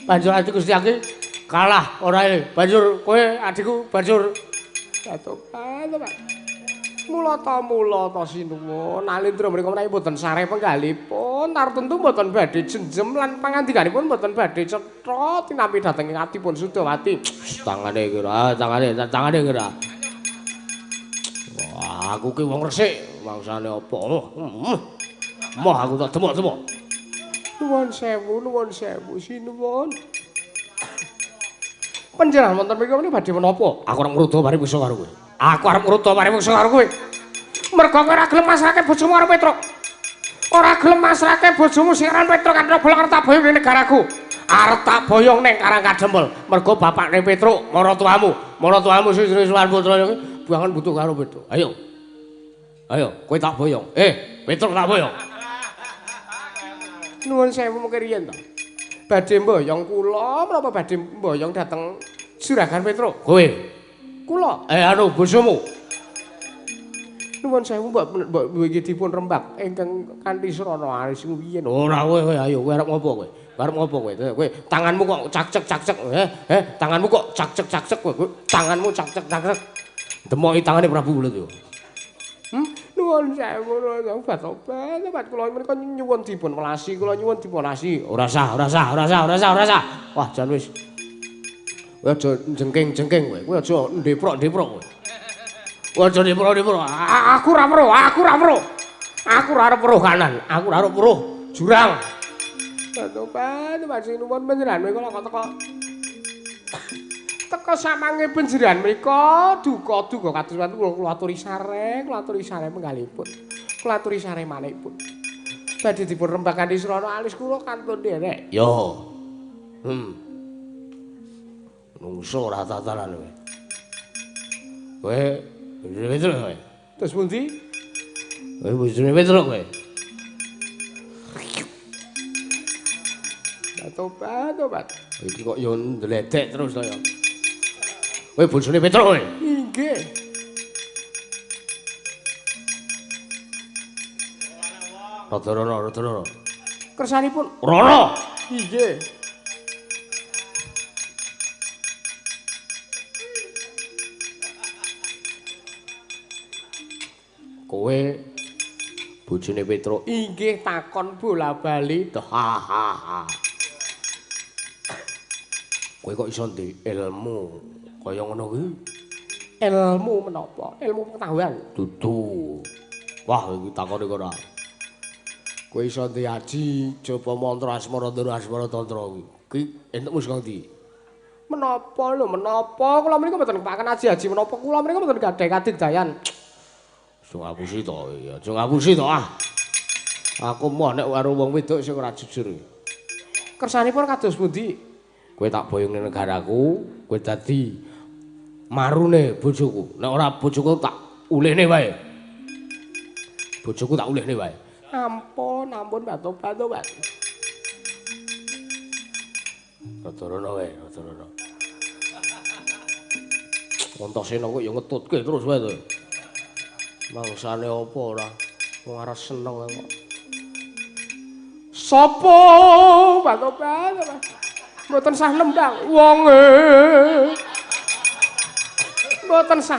Speaker 1: Banjur adikku Setyaki kalah ora ele. Banjur kowe adikku banjur jatuh Pak. Mula ta sinuwun Nalendra mriku menawi boten sareh penggalipun tartentu boten badhe jenjem lan pangandikanipun boten badhe cetha tinampi dhateng ing atipun Sudawati. Tangane iki ora, tangane iki ora. Wah, aku ki wong resik, mangsane apa? Moh aku tak demok-demok. Nuwun sewu sinuwun. Panjenengan wonten mriku menika badhe menapa? Aku arep ngruda paripursa karo kowe. Aku arep ngruda paripursa karo kowe. Mergo kowe ora gelem masrahke bojomu karo Petruk. Ora gelem masrahke bojomu sing aran Petruk Kantoro Bolang tak boyong ning negaraku. Arep tak boyong ning Karangkadempel. Mergo bapakne Petruk, maratuamu sing jenenge Suwan Putra buangan butuh karo Petruk. Ayo. Ayo, kowe tak boyong. Petruk tak boyong. Nuwun sewu mengke riyen to. Badhe mboyong kula menapa badhe mboyong dhateng Juragan Petruk? Kowe. Kula. Bojomu. Nuwun sewu mbok iki dipun rembak ingkang kanthi srana aris wiyen. Ora kowe ayo kowe arep ngopo kowe? Arep ngopo kowe? Kowe tanganmu kok cak-cek. Tanganmu kok cak-cek kowe. Tanganmu cak-cek. Demoki tangane Prabu Bulut yo. Nuwun sewu obat kula menika nyuwun dipun welasi, kula nyuwun dipun welasi. Ora sah. Wah, jan wis. Kowe aja jengking-jengking kowe. Kowe aja ndeprok-ndeprok kowe. Aja dipro. Aku ora weruh. Aku ora arep weruh kanan, aku ora arep weruh jurang. Tobat, masih nuwun panjenengan kula kok teka samange panjenengan mriku duka kados kula aturi sareng menggalipun. Kula aturi sareng manihipun. Badhe dipun rembak kanthi srana alis kula kantun nderek. Yo. Nungso ora tatanan kowe. Kowe Petruk kowe. Terus pundi? Kowe bojone Petruk kowe. Tobat. Iki kok yo ndledek terus to ya. Kowe bojone Petruk kowe? Inggih. Rada-rada. Kersanipun Rara. Inggih. Kowe bojone Petruk inggih takon bola-bali to. Kowe kok iso ndek ilmu kaya ngono kuwi? Ilmu menapa? Ilmu pengetahuan. Dudu. Wah, iki takone kok ora. Kowe iso ndek aji jaba mantra asmara ndara asmara tantra kuwi. Ki entukmu saka ndi? Menapa kula mriku mboten kepaken aji menapa kula mriku mboten gadhah kadigdayan. Ngapusi to ah. Aku moh nek karo wong wedok sing ora jujur. Kersanipun kados pundi? Kowe tak boyong ning negaraku, kowe dadi marune bojoku. Nek ora bojoku tak ulihne wae. Ampun, tobat. Rada-rada wae. Ontosena kok ya ngetutke terus wae to. Mangsane apa ora? Wong arep seneng kok. Sopo? Batobat. Mboten sah nembang wonge. Mboten sah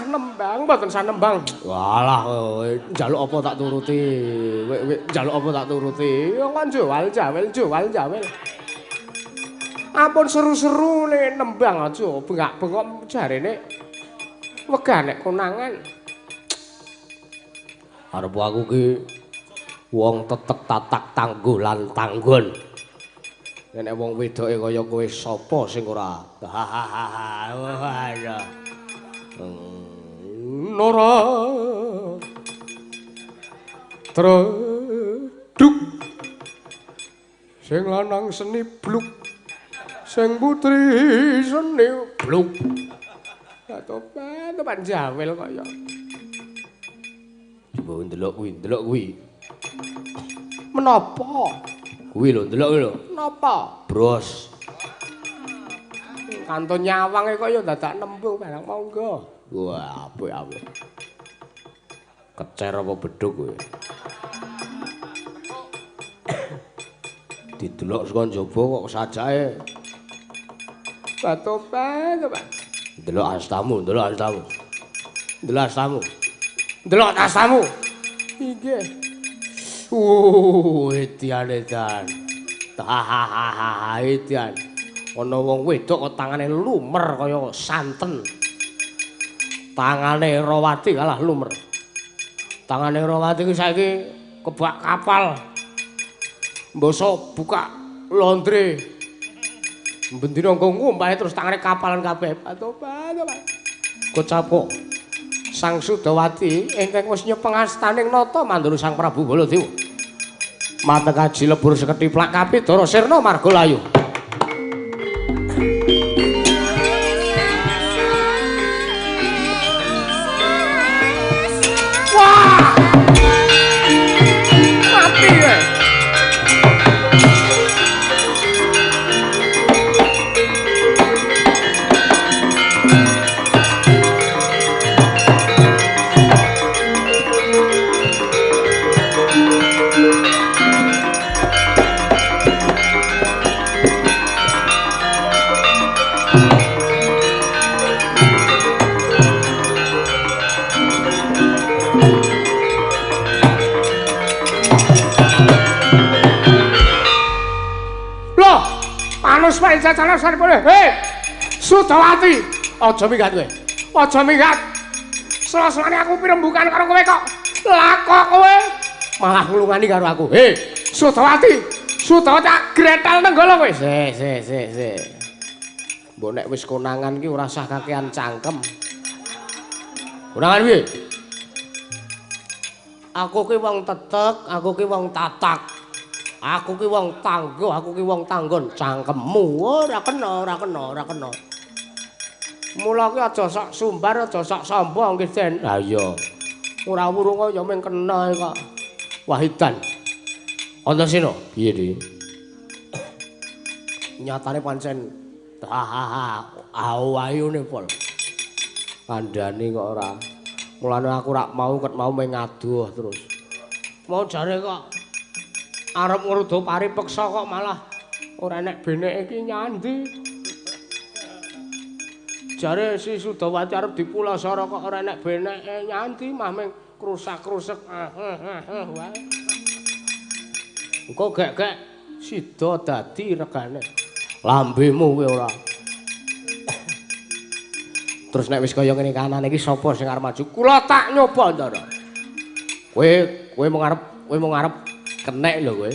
Speaker 1: nembang. Walah kowe njaluk apa tak turuti. Kowe njaluk apa tak turuti. Wong jawel. Ampun seru-seru nek nembang aja bengak-bengok jarene wegah nek konangan. Arep aku ki wong tetek tatak tangguh lan tanggon. Nek wong wedoke kaya kowe sapa sing ora? Hahaha. Nora. Treduk. Sing lanang seni bluk. Sing putri seni bluk. Tobat jawel kaya. Coba ndelok kuwi. Menapa? Kuwi lho, ndelok kuwi lho. Napa? Bros. Kantun nyawang kok ya dadak nembung barang monggo. Wah, apik. Kecer apa bedhug kowe? Didelok saka njaba kok sajake. Tobat. Ndelok astamu. Delok tasamu. Inggih. Edian. Edian. Ana wong wedok kok tangane lumer kaya santen. Tangane Rawati kalah lumer. Tangane Rawati ki saiki kebak kapal. Mbosok buka laundry. Bendina nggo ngumpahe terus tangane kapalan kabeh. Tobat. Kocapok. Sang Sudawati ingkang wis nyepengastaning nata mandura Sang Prabu Baladewa. Mata kaji lebur seketiplak kapidara sirna marga layu. Wah! Mati ya. Panus wae jajanan saripune. Hei, Sudawati, aja minggat kowe. Aja minggat. Sela-selane aku pirembugan karo kowe kok. Lah kok kowe malah nglungani karo aku. Hei, Sudawati, Sudawati gretel nenggala kowe. Se. Mbok nek wis konangan ki ora usah kakean cangkem. Konangan piye? Aku ki wong tetek, aku ki wong tatak. Aku ki wong tangguh, aku ki wong tanggon, cangkemmu ora kena. Mula ki aja sok sumbar, aja sok sombong nggih, Den. Ha iya. Ora wurung ya mung kena kok. Wahidan. Antasena, piye, Dik? Nyatane pancen ayune pol. Kandhane kok ora. Mulane aku rak mau ket mau ngaduh terus. Mau jare kok arep ngrudo paripeksa kok malah ora enek beneke iki nyandi. Jare si Sudawati arep dipulasara kok ora enek beneke nyandi mah meng krusak-krusek wae. Engko gek-gek sida dadi regane. Lambemu kowe ora. Terus nek wis kaya ngene kanan iki sapa sing arep maju? Kula tak nyoba ndara. Kowe mung arep kenek lho kowe.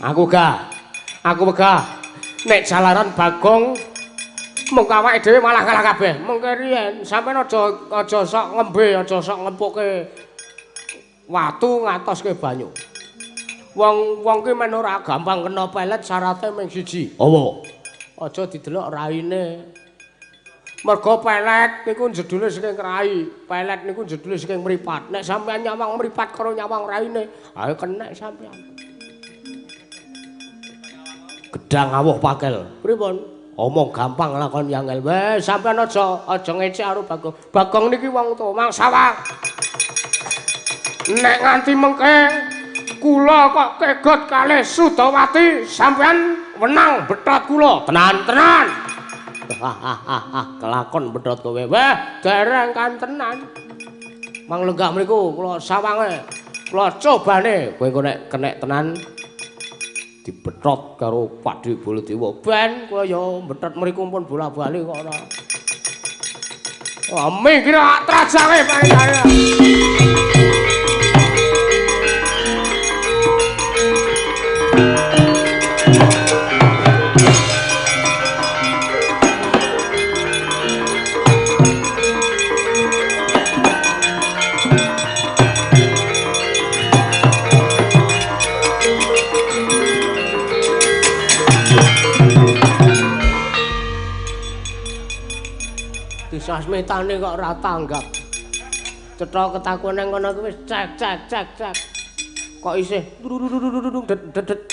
Speaker 1: Aku megah. Nek jalaran Bagong mung awake dhewe malah kalah kabeh. Mengke riyen sampeyan aja sok ngembe, aja sok ngempuke watu ngatoske banyu. Wong ki men ora gampang kena pelet syaratnya mung siji. Apa? Aja didelok raine. Mergo pelet niku jedule saking rai, pelet niku jedule saking mripat. Nek sampeyan nyawang mripat karo nyawang raine, ayo kenek sampeyan. Gedang awuh pakel. Pripun? Omong gampang lakon yangel. Wes sampeyan aja ngecek karo Bagong. Bagong niki wong tuwa, mangsawang. Nek nganti mengke kula kok kegot kalih Sudawati, sampeyan wenang betot kula. Tenan. Kelakon bedhot kowe. Wah, dereng kantenan. Mang lenggah mriku kula sawange. Kula cobane kowe engko nek kenek tenan dibethot karo Pak Dewi Baladewa. Ben kula ya bethot mriku pun bola-bali kok ora. Wah, mikir trajange paling kaya. Sasmitane kok ora tanggap. Cetha ketakone ngono kuwi wis cek. Kok isih dedet.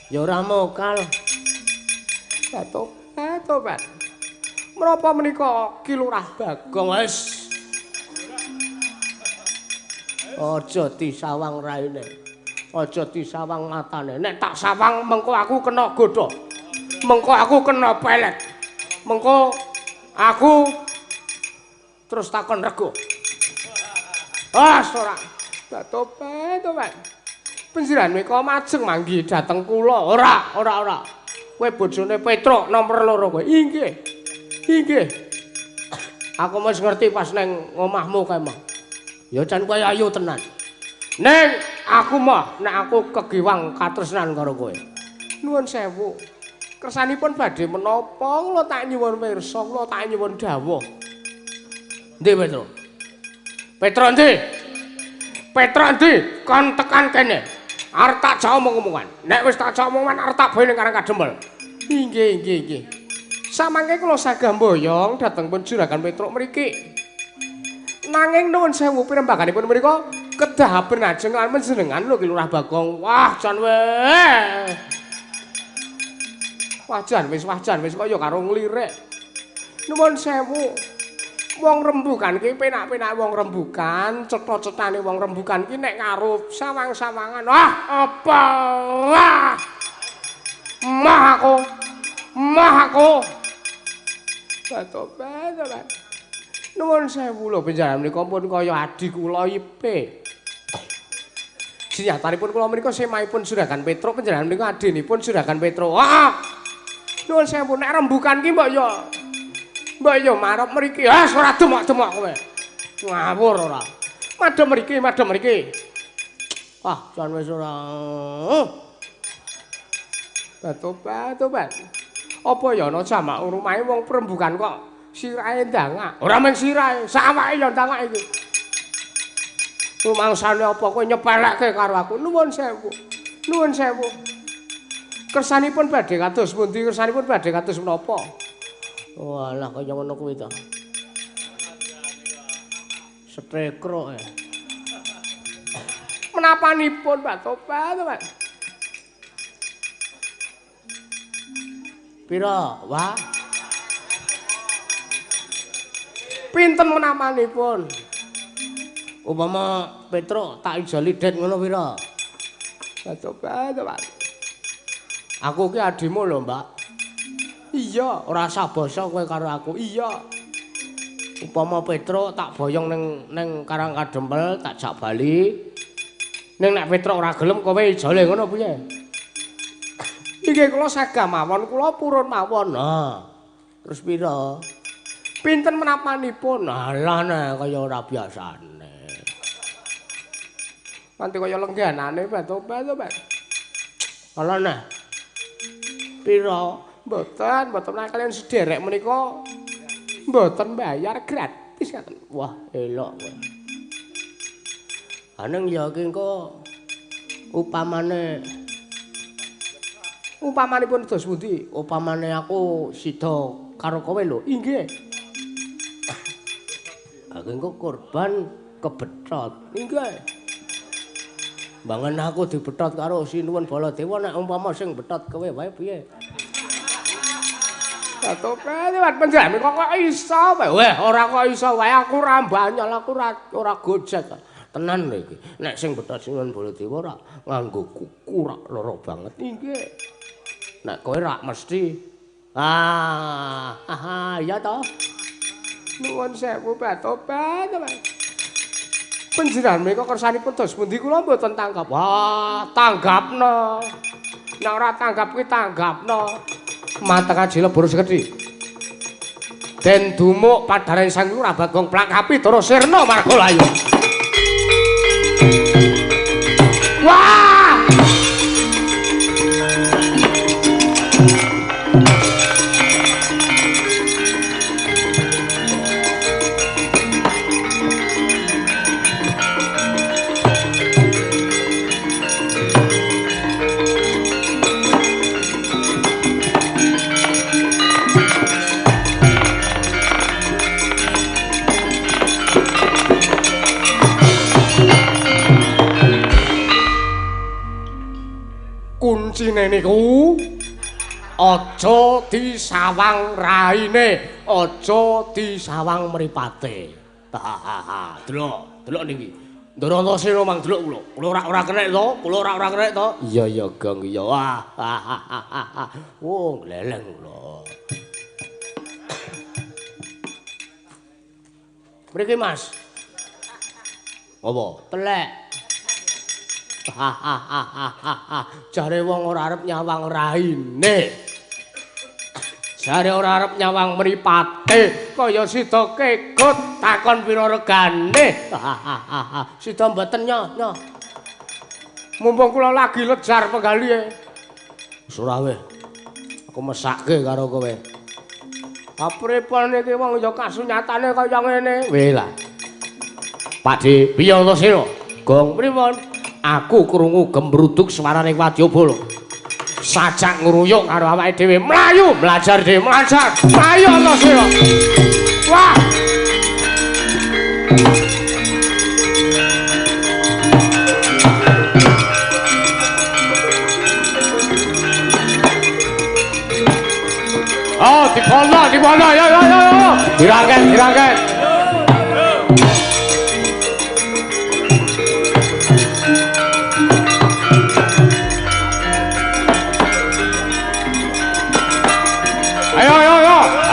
Speaker 1: Ya ora mokal. Tobat. Menapa menika Ki Lurah Bagong wis. Aja disawang raine. Aja disawang matane. Nek tak sawang mengko aku kena godha. Mengko aku kena pelet. Mengko aku terus takon rego. Ora. Tobat. Panjenengan kok majeng manggi dateng kula. Ora. Kowe bojone Petruk nomor 2 kowe. Inggih. Aku wis ngerti pas neng omahmu kae mah. Ya jan kowe ayu tenan. Ning aku mah nek aku kegiwang katresnan karo kowe. Nuwun sewu. Kersanipun badhe menapa kula tak nyuwun pirsa, kula tak nyuwun dawuh. Nggih, Petruk ndi? Kon tekan kene. arep tak jak omong-omongan. Nek wis tak jak omongan arep tak boy ning Karang Kadempel. Inggih. Samangke kula sagah mboyong dhateng pun Juragan Petruk mriki. Nanging nuwun sewu pirembaganipun menika kedah benajeng lan panjenengan lho Ki Lurah Bagong. Wah, jan weh. Wajan wis kaya karo nglirik. Nuwun sewu. Wong rembugan ki penak-penak wong rembugan, cetha-cethane wong rembugan ki nek karo sawang-sawangan. Wah, apa? Wah. Mah aku. Batobat. Nuwun sewu lho panjenengan menika pun kaya adi kula Ipe. Sinyatanipun kula menika semahipun Juragan Petruk, panjenengan menika adinipun Juragan Petruk. Wah. Nuwun sewu nek rembugan ki mbok yo marep mriki. Ah, ora demok-demok kowe. Ngawur ora. Madhep mriki. Wah, jan wis ora. Batobat. Apa ya ana jamak rumahe wong perembugan kok sirahe ndangak. Ora mung sirahe, sawake ya ndangak iki. Rumangsane apa kowe nyepelekke karo aku? Nuwun sewu. Kersanipun badhe kados pundi? Kersanipun badhe kados menapa? Walah kaya ngono kuwi to. Setrek-krok ya. Menapanipun Batobat? Pira, Wah? Pinten menapanipun? Upama Petruk tak ijoli det ngono pira? Batobat. Aku ki adimu lho, Mbak. Iya, ora usah basa kowe karo aku. Iya. Upama Petruk tak boyong ning Karang Kadempel tak jak bali. Ning nek Petruk ora gelem kowe ijole ngono piye? Iki kula sagah mawon, kula purun mawon. Nah. Terus pira? Pinten menapanipun? Alah nek kaya ora biasane. Nanti kaya lengganane Batobat. Alah nek. Pira? Mboten kalian sederek menika mboten bayar gratis ngaten. Wah, elok kowe. Aneng ya ki engko upamanipun dos pundi? Upamane aku sida karo kowe lho. Inggih. Aku engko korban kebethot. Inggih. Bangen aku dibethot karo Sinuwun Baladewa nek umpama sing bethot kowe wae piye? Batobat panjenengan kok iso wae. Weh, ora kok iso wae aku ora banyol, aku ora gojek. Tenan lho iki. Nek sing bethot Sinuwun Baladewa ora nganggo kuku ora lara banget. Inggih. Nek kowe rak mesti iya toh. Nuwun sewu Batobat. Panjenengan menika kersanipun dos pundi kula mboten tanggap. Wah, tanggapno. Nek ora tanggap kuwi tanggapno. Manteng aji lebur sekedhi. Den dumuk padhaning Sang Lurah Bagong Plakapi Dara Sirna Margalayu. Wah! Kuncine niku aja disawang raine, aja disawang mripate. Delok niki. Ndara Antasena mang delok kula. Kula ora kenek to? Kula ora kenek to? Iya Gong iya. Wah. Wong leleng kula. Mriki Mas. Apa? Telek. Jare wong ora arep nyawang raine. Jare ora arep nyawang mripate, kaya sida kegut takon pira regane. Sida mboten nyo. Mumpung kula lagi lejar penggalihe. Wis ora weh. Aku mesake karo kowe. Apripun iki wong ya kasunyatane kaya ngene. Weh lah. Pakde piye Antasena? Gong pripun? aku krungu gembruduk swaraning wadyabala. Sajak ngruyuk karo awake dhewe mlayu belajar dhewe belajar. Ayo Antasena. Wah. Oh, di mana, ya. Dirangket.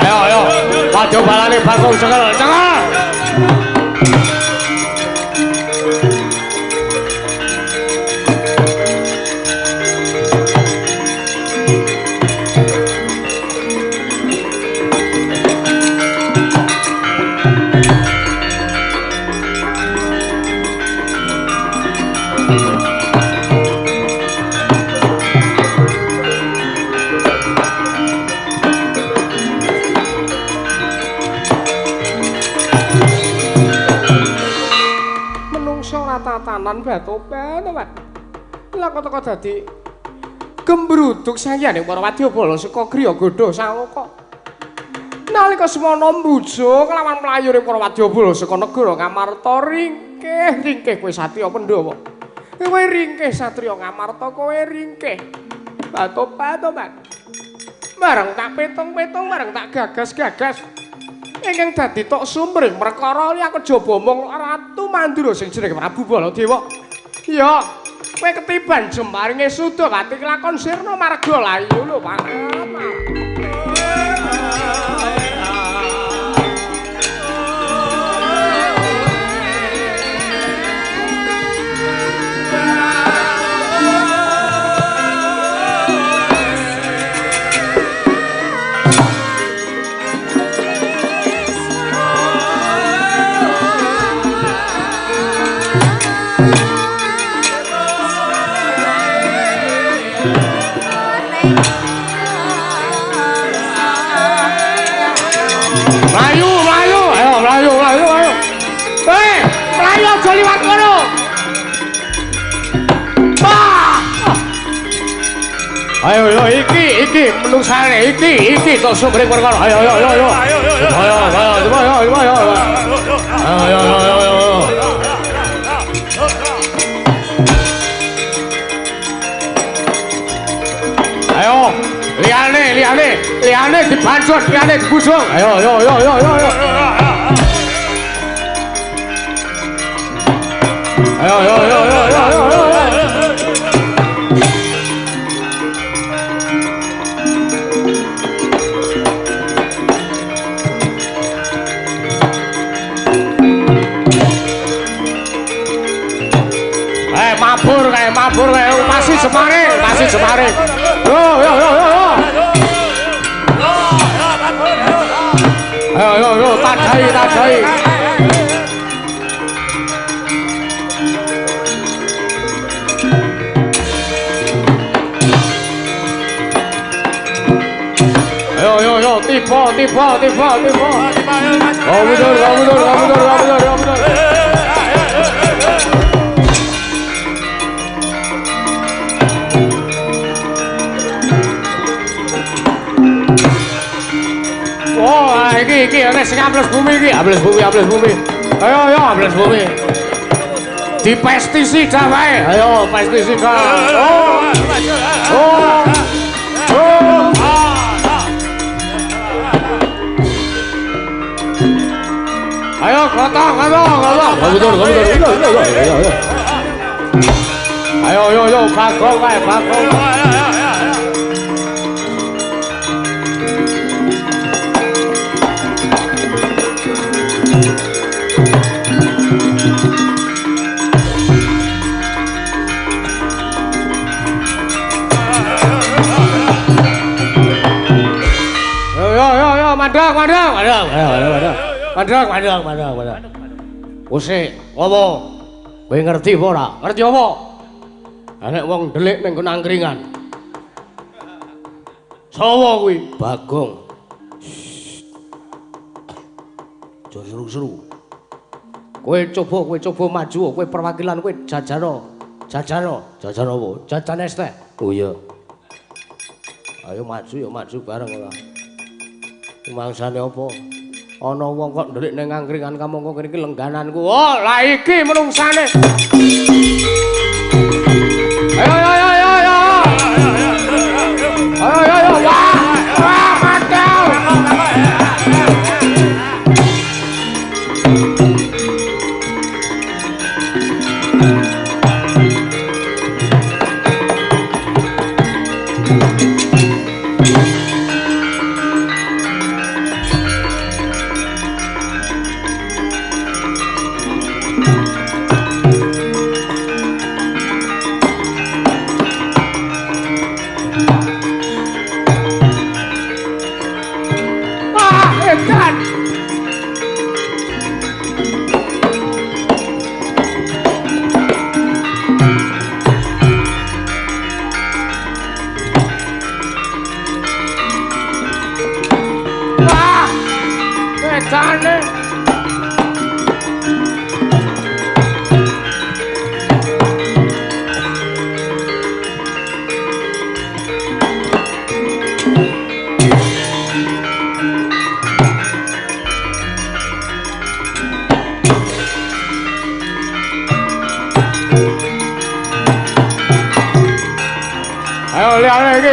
Speaker 1: Ayo. Waduh balane Bagong cengal. Tatanan batoban, Pak. Lah kok dadi gembruduk sayane para wadyabala saka griya godha sawo kok. Nalika semana mbujuk lawan mlayune para wadyabala saka negara Ngamarta ringkih kowe Satriya Pandhawa. Kowe ringkih Satriya Ngamarta kowe ringkih. Batoban. Bareng tak petung-petung, bareng tak gagas-gagas. Ingkang dadi tok sumbering perkara iki aku jaba mung Ratu Mandura sing jenenge Prabu Baladewa. Iya, kowe ketiban jembaringe Sudawati kelakon sirna marga layu lho, Pak. Liwat kono. Ayo iki menungsane iki tok sumbering perkara. Ayo. Ayo. Ayo, liyane dibancut, liyane dibusung. Ayo. Mabur kae masih Semare. Yo. Ayo, tadai. Yo, tiba. Oh, mundur. Oh, iki ana sing ambles bumi iki, ambles bumi. Ayo, ambles bumi. Di pestisida wae. Ayo, pestisida. Oh. Ayo, gotong. Mundur. Ayo, Bagong. Mandang. Usik, apa? Kowe ngerti apa ora? Ngerti apa? Nek wong delik ning nggon angkringan. Sapa kuwi? Bagong. Aja seru-seru. Kowe coba maju, kowe perwakilan kowe jajara Jajan apa? Jajan es teh.
Speaker 2: Oh iya.
Speaker 1: Ayo maju bareng ora. Mangsane apa? Ana wong kok ndelik ning angkringan kamangka kene iki lenggananku. Oh, lah iki menungsane. Ayo. Ayo. Wah, mantap.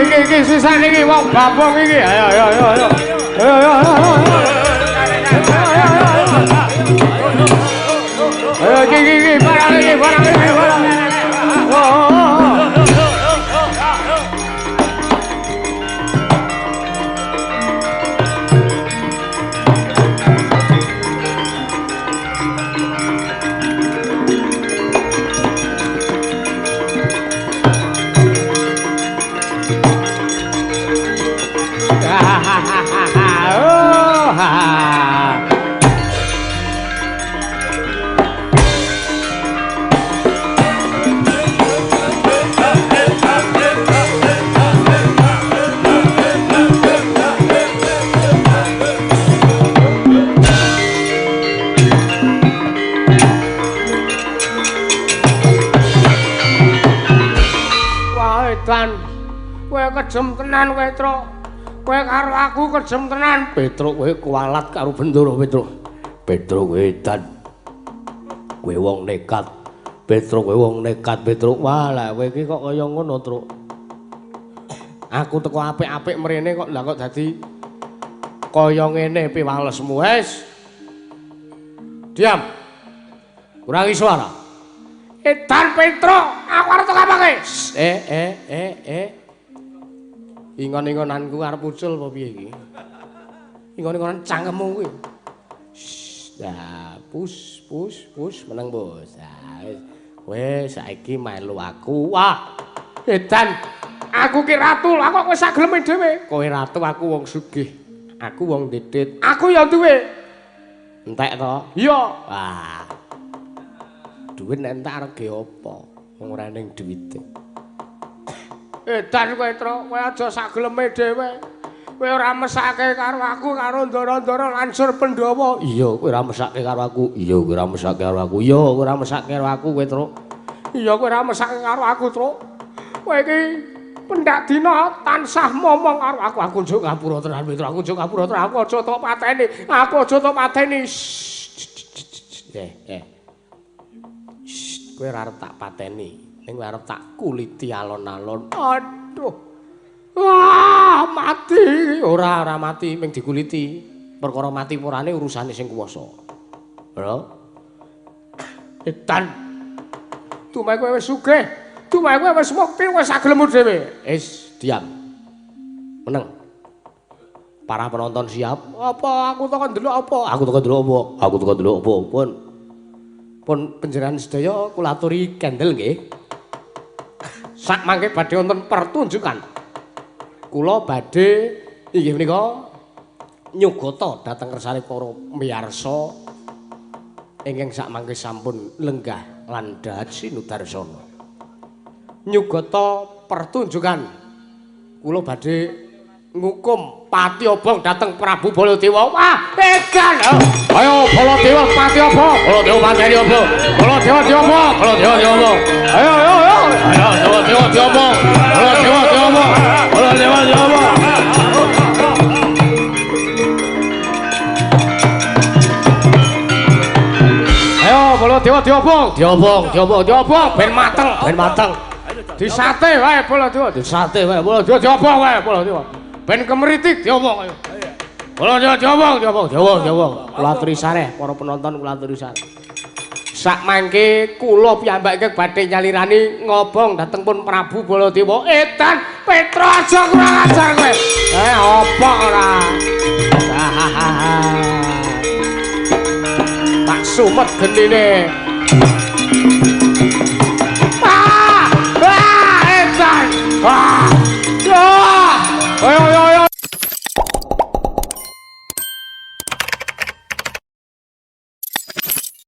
Speaker 1: Iki sisane iki wong babong iki. Ayo. Ayo. Ayo iki barang iki. Kejem tenan kowe, Truk. Kowe karo aku kejem tenan. Petruk kowe kualat karo Bendoro, Petruk. Petruk kowe edan. Kowe wong nekat. Petruk kowe wong nekat, Petruk. Walah, kowe iki kok kaya ngono, Truk. Aku teko apik-apik mrene kok lah kok dadi kaya ngene piwalesmu, wis. Diam. Kurangi suara. Edan Petruk, aku arep teko apa kowe? Ingon-ingonanku arep ucul apa piye iki? Ingon-ingonan cangkemmu kuwi. Nah, pus meneng bos. Nah, wis saiki melu aku. Wah, edan. Aku ki ratu, aku wis sak geleme dhewe. Kowe ratu, aku wong sugih. Aku wong didit. Aku ya duwe. Entek to? Iya. Wah. Duit nek entek arep ge apa? Wong ora ning duwite. Edan kowe, Truk, kowe aja sak geleme dhewe. Kowe ora mesake karo aku karo ndara-ndara lansur Pandhawa. Iya, kowe ora mesake karo aku. Iya, kowe ora mesake karo aku. Iya, kowe ora mesake karo aku, kowe, Truk. Iya, kowe ora mesake karo aku, Truk. Kowe iki pendak dina tansah momong karo aku. Aku njuk ngapura tenan, Petruk. Aku njuk ngapura tenan. Aku aja tok pateni. Aku aja tok pateni. Kowe ora arep tak pateni. Ning arep tak kuliti alon-alon. Aduh. Wah, mati. Ora mati, ming dikuliti. Perkara mati porane urusane sing kuwasa. Lho. Edan. Tumae kowe wis sugih. Tumae kowe wis mukti wis sagelemu dhewe. Diam. Meneng. Para penonton siap. Apa aku teko ndelok apa? Aku teko ndelok apa? Aku teko ndelok apa? Pun panjenengan sedaya kula aturi kendel nggih. Sak mangke badhe wonten pertunjukan. Kula badhe inggih menika nyugata dhateng kersane para miyarsa ingkang sak mangke sampun lenggah lan dhahat sinudarsana. Nyugata pertunjukan kula badhe ngukum Pati Obong dateng Prabu Baladewa. Wah, edan. Ayo Baladewa Pati Obong. Baladewa Pati Obong. Baladewa diobong. Baladewa diobong. Ayo. Ayo Baladewa diobong. Baladewa diobong. Baladewa diobong. Ayo Baladewa diobong. Diobong. Ben mateng. Disate wae Baladewa. Disate wae Baladewa diobong wae Baladewa. Ben kemeritik diomong ayo. Kula diomong. Kula aturi sareh para penonton kula aturi sareh. Sak mangke kula piyambake badhe nyalirani ngobong dhateng pun Prabu Baladewa. Edan Petra aja kurang ajar kowe. Apa ora? Tak sumet genine. Edan.